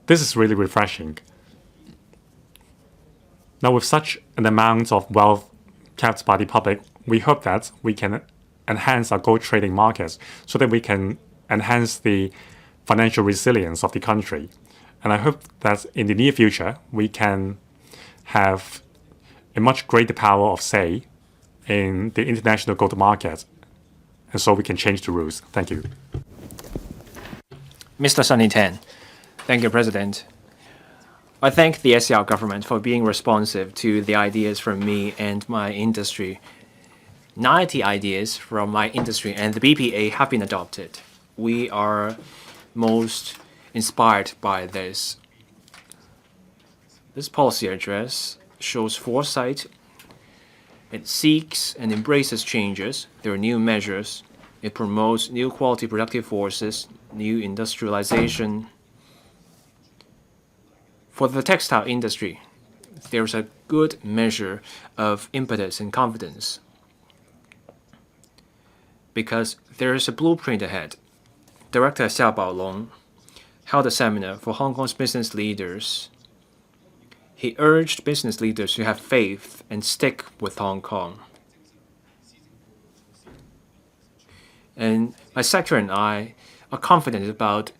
This is really refreshing. Now, with such an amount of wealth kept by the public, we hope that we can enhance our gold trading markets so that we can enhance the financial resilience of the country. And I hope that in the near future, we can have a much greater power of say in the international gold market, and so we can change the rules. Thank you. Mr. Sunny Tan. Thank you, President. I thank the SCR government for being responsive to the ideas from me and my industry. 90 ideas from my industry and the BPA have been adopted. We are most inspired by this. This policy address shows foresight. It seeks and embraces changes. There are new measures. It promotes new quality productive forces, new industrialization. For the textile industry, there's a good measure of impetus and confidence because there is a blueprint ahead. Director Xiao Baolong held a seminar for Hong Kong's business leaders. He urged business leaders to have faith and stick with Hong Kong. And my sector and I are confident about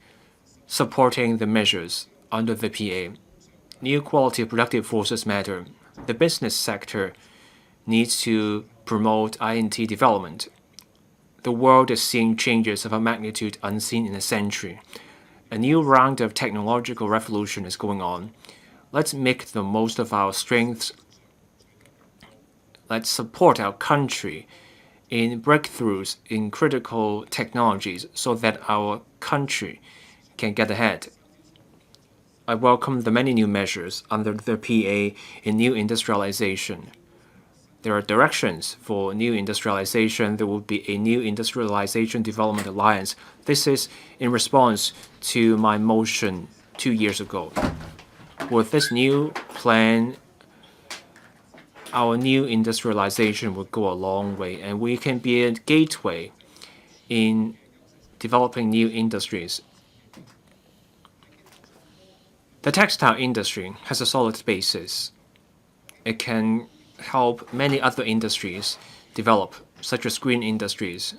supporting the measures under the PA. New quality productive forces matter. The business sector needs to promote INT development. The world is seeing changes of a magnitude unseen in a century. A new round of technological revolution is going on. Let's make the most of our strengths. Let's support our country in breakthroughs in critical technologies so that our country can get ahead. I welcome the many new measures under the PA in new industrialization. There are directions for new industrialization. There will be a new industrialization development alliance. This is in response to my motion 2 years ago. With this new plan, our new industrialization will go a long way, and we can be a gateway in developing new industries. The textile industry has a solid basis. It can help many other industries develop, such as green industries.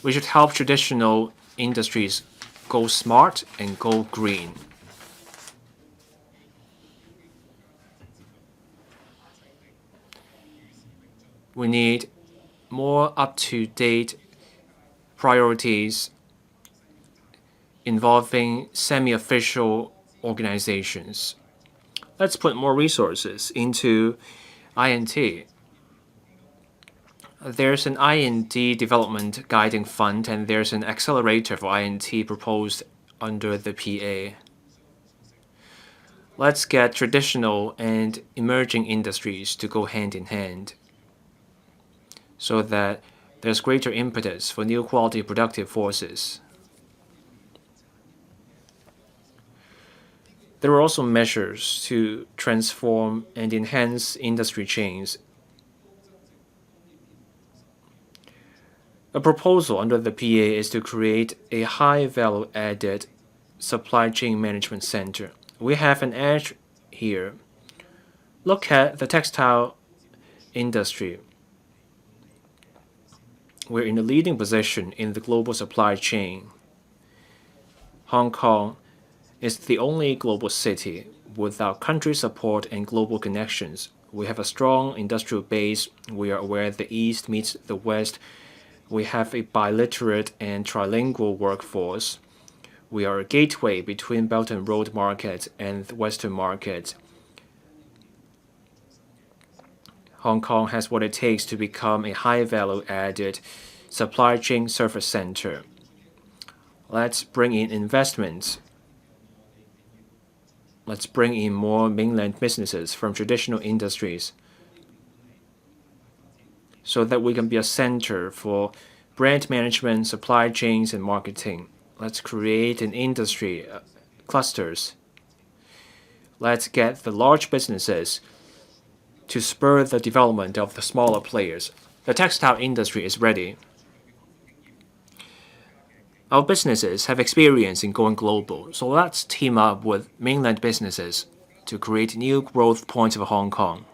We should help traditional industries go smart and go green. We need more up-to-date priorities involving semi-official organizations. Let's put more resources into INT. There's an IND development guiding fund, and there's an accelerator for INT proposed under the PA. Let's get traditional and emerging industries to go hand in hand so that there's greater impetus for new quality productive forces. There are also measures to transform and enhance industry chains. A proposal under the PA is to create a high value-added supply chain management center. We have an edge here. Look at the textile industry. We're in a leading position in the global supply chain. Hong Kong is the only global city with our country's support and global connections. We have a strong industrial base. We are aware the East meets the West. We have a biliterate and trilingual workforce. We are a gateway between Belt and Road markets and the Western markets. Hong Kong has what it takes to become a high-value-added supply chain service center. Let's bring in investments. Let's bring in more mainland businesses from traditional industries so that we can be a center for brand management, supply chains, and marketing. Let's create an industry clusters. Let's get the large businesses to spur the development of the smaller players. The textile industry is ready. Our businesses have experience in going global, so let's team up with mainland businesses to create new growth points of Hong Kong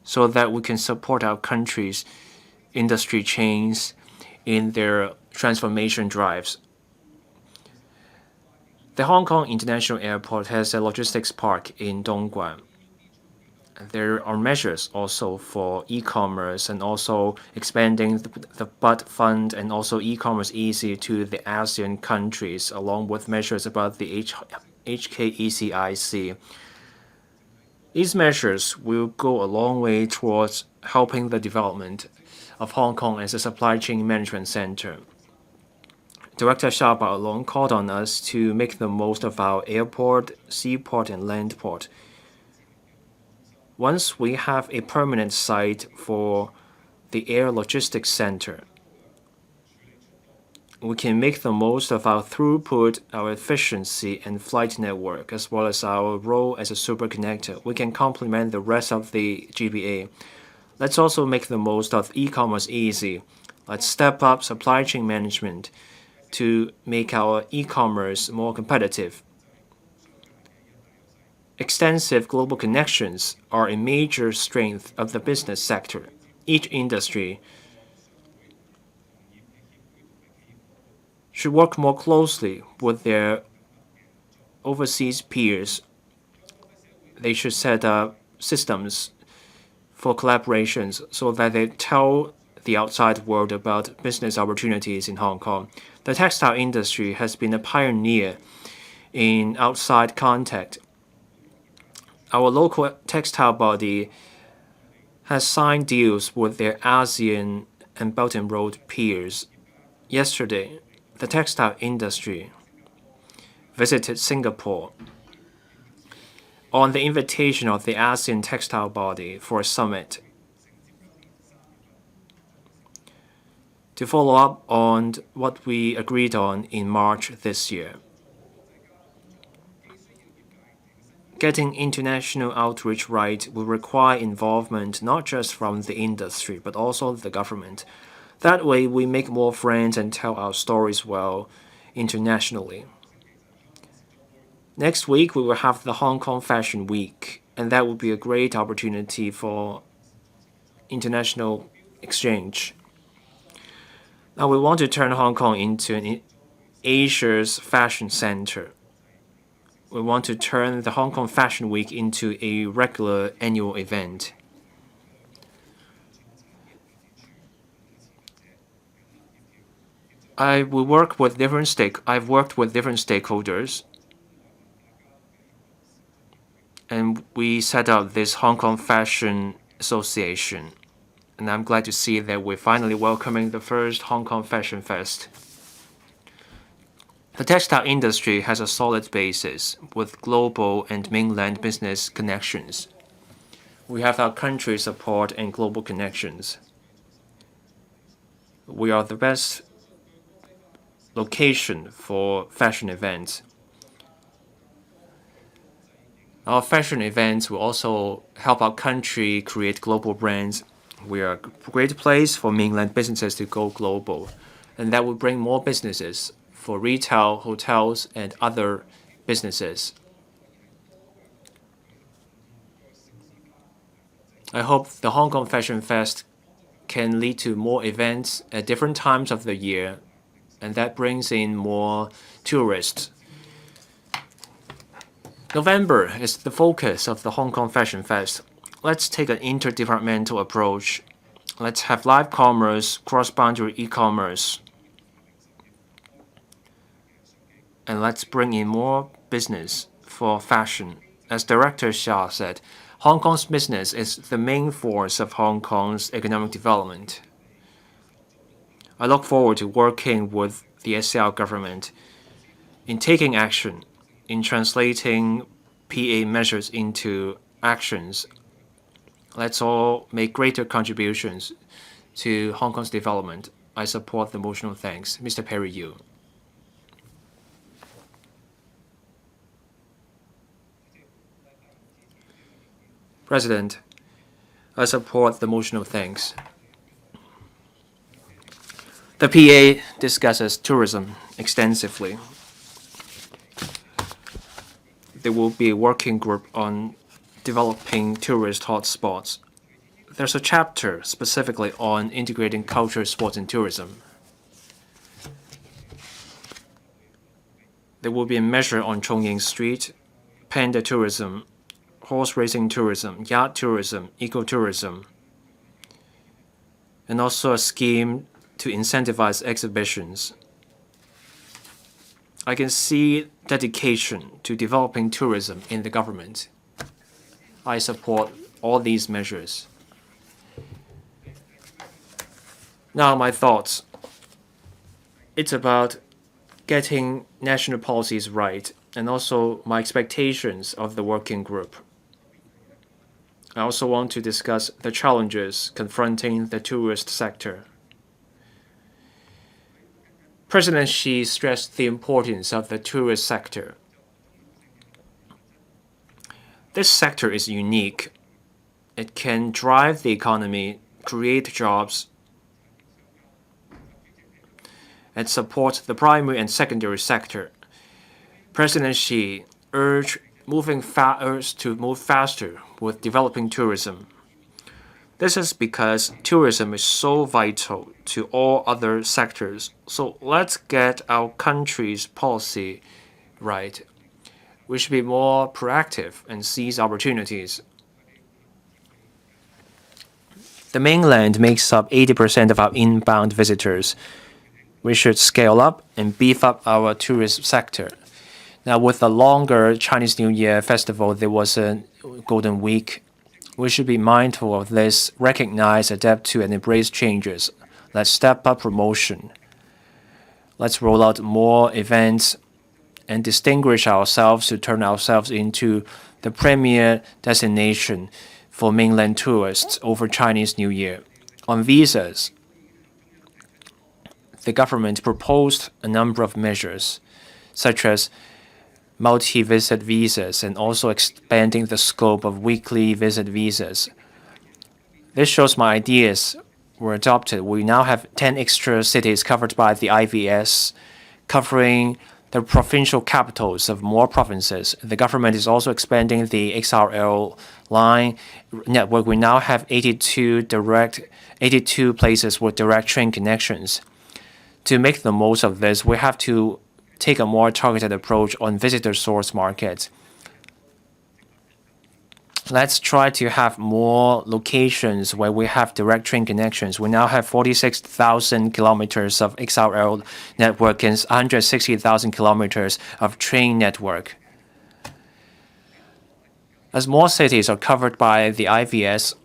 so that we can support our country's industry chains in their transformation drives. The Hong Kong International Airport has a logistics park in Dongguan. There are measures also for e-commerce and also expanding the BUD fund and also e-commerce easy to the ASEAN countries, along with measures about the HKECIC. These measures will go a long way towards helping the development of Hong Kong as a supply chain management center. Director Xiaoba alone called on us to make the most of our airport, seaport, and land port. Once we have a permanent site for the air logistics center, we can make the most of our throughput, our efficiency, and flight network, as well as our role as a super connector. We can complement the rest of the GBA. Let's also make the most of e-commerce easy. Let's step up supply chain management to make our e-commerce more competitive. Extensive global connections are a major strength of the business sector. Each industry should work more closely with their overseas peers. They should set up systems for collaborations so that they tell the outside world about business opportunities in Hong Kong. The textile industry has been a pioneer in outside contact. Our local textile body has signed deals with their ASEAN and Belt and Road peers. Yesterday, the textile industry visited Singapore on the invitation of the ASEAN Textile Body for a summit to follow up on what we agreed on in March this year. Getting international outreach right will require involvement not just from the industry but also the government. That way we make more friends and tell our stories well internationally. Next week we will have the Hong Kong Fashion Week, and that will be a great opportunity for international exchange. Now we want to turn Hong Kong into Asia's fashion center. We want to turn the Hong Kong Fashion Week into a regular annual event. I've worked with different stakeholders, and we set up this Hong Kong Fashion Association. And I'm glad to see that we're finally welcoming the first Hong Kong Fashion Fest. The textile industry has a solid basis with global and mainland business connections. We have our country support and global connections. We are the best location for fashion events. Our fashion events will also help our country create global brands. We are a great place for mainland businesses to go global, and that will bring more businesses for retail, hotels, and other businesses. I hope the Hong Kong Fashion Fest can lead to more events at different times of the year, and that brings in more tourists. November is the focus of the Hong Kong Fashion Fest. Let's take an interdepartmental approach. Let's have live commerce, cross-boundary e-commerce, and let's bring in more business for fashion. As Director Xia said, Hong Kong's business is the main force of Hong Kong's economic development. I look forward to working with the SCL government in taking action, in translating PA measures into actions. Let's all make greater contributions to Hong Kong's development. I support the motion of thanks. Mr. Perry Yu. President, I support the motion of thanks. The PA discusses tourism extensively. There will be a working group on developing tourist hotspots. There's a chapter specifically on integrating culture, sports, and tourism. There will be a measure on Chongying Street, panda tourism, horse racing tourism, yacht tourism, ecotourism, and also a scheme to incentivize exhibitions. I can see dedication to developing tourism in the government. I support all these measures. Now my thoughts. It's about getting national policies right, and also my expectations of the working group. I also want to discuss the challenges confronting the tourist sector. President Xi stressed the importance of the tourist sector. This sector is unique. It can drive the economy, create jobs, and support the primary and secondary sector. President Xi urged to move faster with developing tourism. This is because tourism is so vital to all other sectors. So let's get our country's policy right. We should be more proactive and seize opportunities. The mainland makes up 80% of our inbound visitors. We should scale up and beef up our tourist sector. Now, with the longer Chinese New Year festival, there was a Golden Week. We should be mindful of this, recognize, adapt to, and embrace changes. Let's step up promotion. Let's roll out more events and distinguish ourselves to turn ourselves into the premier destination for mainland tourists over Chinese New Year. On visas, the government proposed a number of measures, such as multi-visit visas and also expanding the scope of weekly visit visas. This shows my ideas were adopted. We now have 10 extra cities covered by the IVS, covering the provincial capitals of more provinces. The government is also expanding the XRL line network. We now have 82 places with direct train connections. To make the most of this, we have to take a more targeted approach on visitor source markets. Let's try to have more locations where we have direct train connections. We now have 46,000 kilometers of XRL network and 160,000 kilometers of train network. As more cities are covered by the IVS,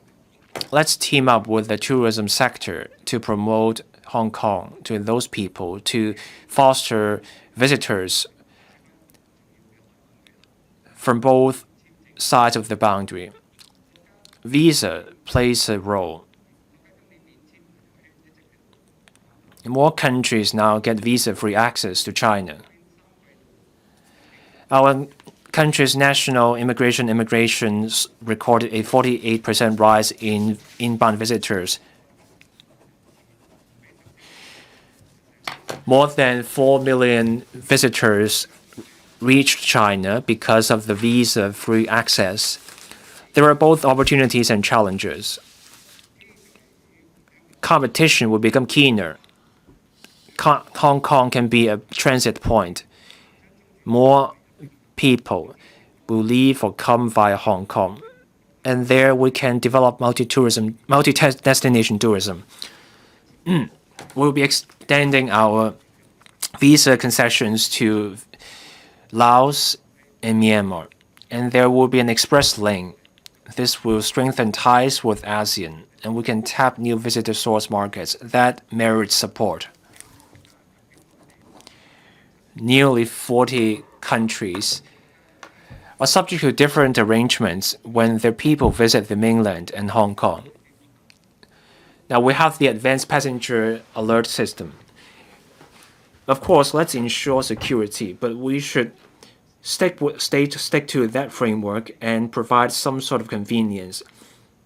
let's team up with the tourism sector to promote Hong Kong to those people, to foster visitors from both sides of the boundary. Visa plays a role. More countries now get visa-free access to China. Our country's national immigration recorded a 48% rise in inbound visitors. More than 4 million visitors reached China because of the visa-free access. There are both opportunities and challenges. Competition will become keener. Hong Kong can be a transit point. More people will leave or come via Hong Kong, and there we can develop multi-destination tourism. We'll be extending our visa concessions to Laos and Myanmar, and there will be an express lane. This will strengthen ties with ASEAN, and we can tap new visitor source markets that merit support. Nearly 40 countries are subject to different arrangements when their people visit the mainland and Hong Kong. Now we have the advanced passenger alert system. Of course, let's ensure security, but we should stick to that framework and provide some sort of convenience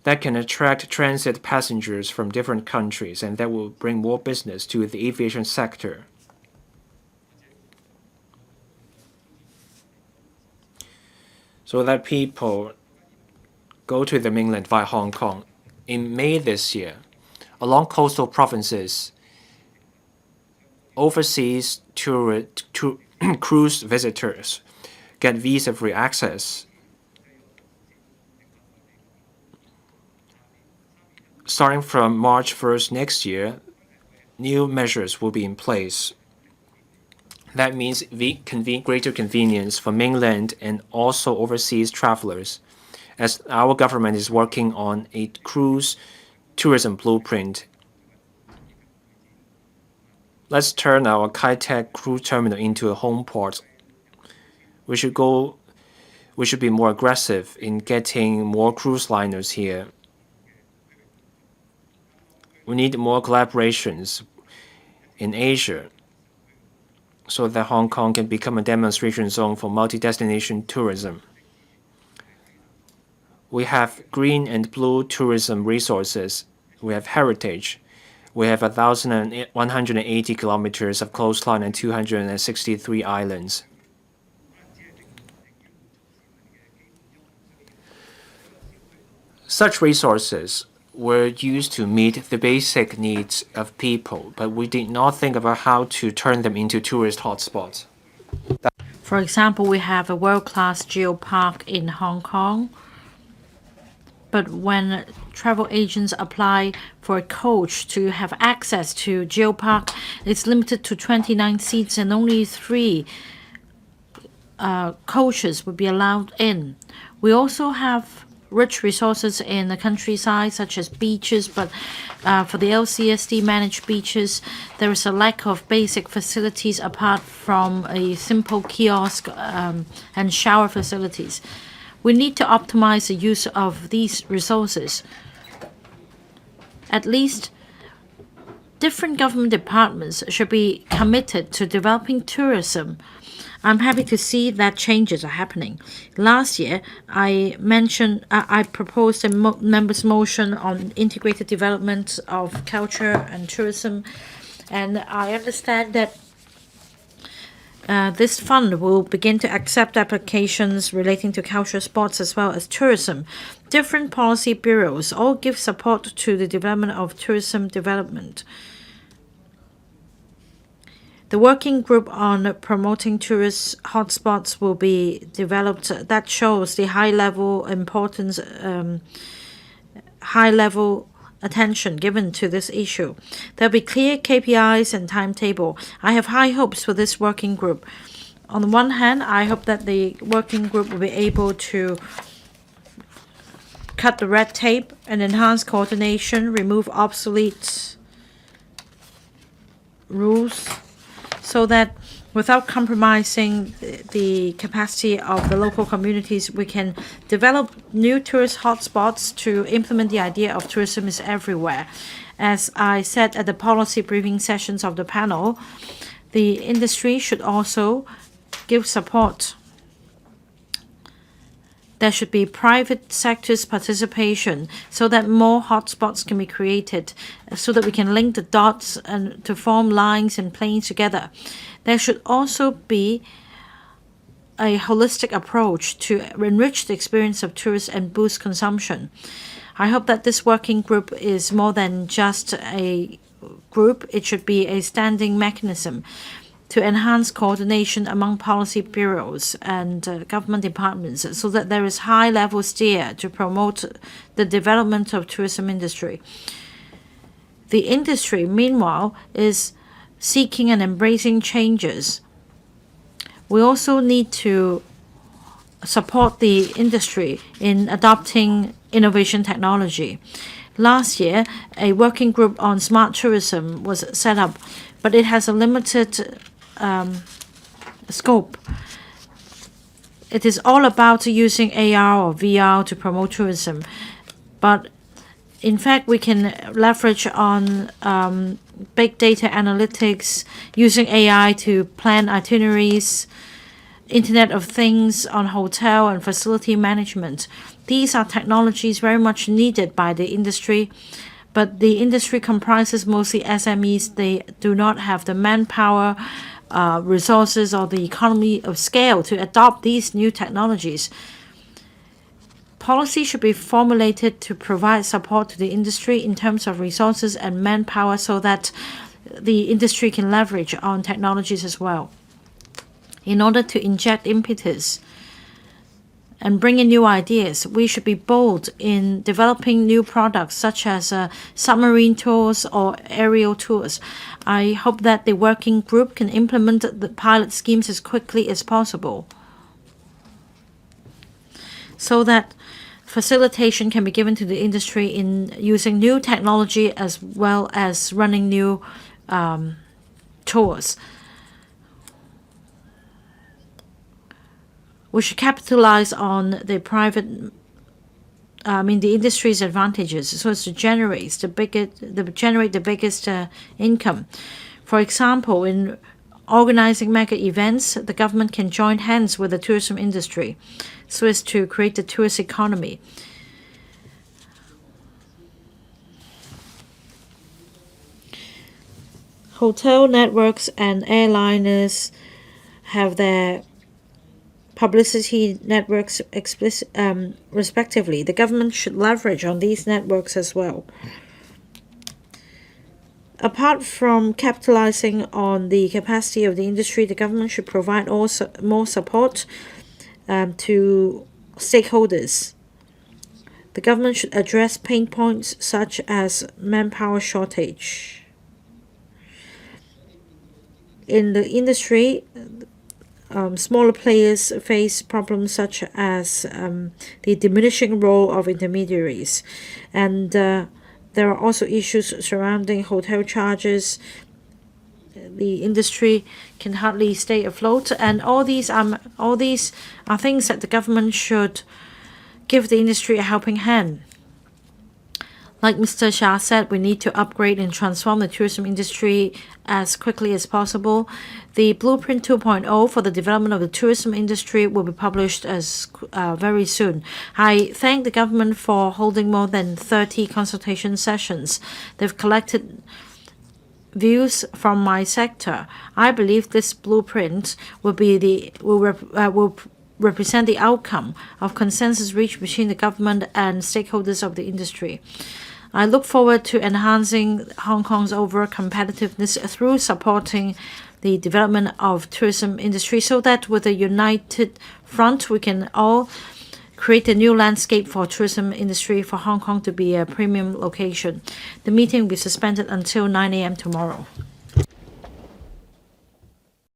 that can attract transit passengers from different countries, and that will bring more business to the aviation sector. So that people go to the mainland via Hong Kong. In May this year, along coastal provinces, overseas cruise visitors get visa-free access. Starting from March 1st next year, new measures will be in place. That means greater convenience for mainland and also overseas travelers, as our government is working on a cruise tourism blueprint. Let's turn our Kai-Tak cruise terminal into a home port. We should be more aggressive in getting more cruise liners here. We need more collaborations in Asia so that Hong Kong can become a demonstration zone for multi-destination tourism. We have green and blue tourism resources. We have heritage. We have 1,180 kilometers of coastline and 263 islands. Such resources were used to meet the basic needs of people, but we did not think about how to turn them into tourist hotspots. For example, we have a world-class geopark in Hong Kong, but when travel agents apply for a coach to have access to geopark, it's limited to 29 seats and only 3 coaches would be allowed in. We also have rich resources in the countryside, such as beaches, but for the LCSD managed beaches, there is a lack of basic facilities apart from a simple kiosk and shower facilities. We need to optimize the use of these resources. At least different government departments should be committed to developing tourism. I'm happy to see that changes are happening. Last year, I proposed a members' motion on integrated development of culture and tourism, and I understand that this fund will begin to accept applications relating to cultural sports as well as tourism. Different policy bureaus all give support to the development of tourism development. The working group on promoting tourist hotspots will be developed. That shows the high-level importance, high-level attention given to this issue. There'll be clear KPIs and timetable. I have high hopes for this working group. On the one hand, I hope that the working group will be able to cut the red tape and enhance coordination, remove obsolete rules, so that without compromising the capacity of the local communities, we can develop new tourist hotspots to implement the idea of tourism is everywhere. As I said at the policy briefing sessions of the panel, the industry should also give support. There should be private sector's participation so that more hotspots can be created, so that we can link the dots and to form lines and planes together. There should also be a holistic approach to enrich the experience of tourists and boost consumption. I hope that this working group is more than just a group. It should be a standing mechanism to enhance coordination among policy bureaus and government departments so that there is high-level steer to promote the development of tourism industry. The industry, meanwhile, is seeking and embracing changes. We also need to support the industry in adopting innovation technology. Last year, a working group on smart tourism was set up, but it has a limited scope. It is all about using AR or VR to promote tourism, but in fact we can leverage on big data analytics, using AI to plan itineraries, Internet of Things on hotel and facility management. These are technologies very much needed by the industry, but the industry comprises mostly SMEs. They do not have the manpower, resources, or the economy of scale to adopt these new technologies. Policy should be formulated to provide support to the industry in terms of resources and manpower so that the industry can leverage on technologies as well. In order to inject impetus and bring in new ideas, we should be bold in developing new products such as submarine tours or aerial tours. I hope that the working group can implement the pilot schemes as quickly as possible so that facilitation can be given to the industry in using new technology as well as running new tours. We should capitalize on the the industry's advantages so as to generate the biggest income. For example, in organizing mega events, the government can join hands with the tourism industry so as to create the tourist economy. Hotel networks and airliners have their publicity networks respectively. The government should leverage on these networks as well. Apart from capitalizing on the capacity of the industry, the government should provide also more support to stakeholders. The government should address pain points such as manpower shortage. In the industry, smaller players face problems such as the diminishing role of intermediaries, and there are also issues surrounding hotel charges. The industry can hardly stay afloat, and all these are things that the government should give the industry a helping hand. Like Mr. Xia said, we need to upgrade and transform the tourism industry as quickly as possible. The Blueprint 2.0 for the development of the tourism industry will be published very soon. I thank the government for holding more than 30 consultation sessions. They've collected views from my sector. I believe this blueprint will represent the outcome of consensus reached between the government and stakeholders of the industry. I look forward to enhancing Hong Kong's overall competitiveness through supporting the development of tourism industry so that with a united front we can all create a new landscape for tourism industry for Hong Kong to be a premium location. The meeting will be suspended until 9 a.m. tomorrow.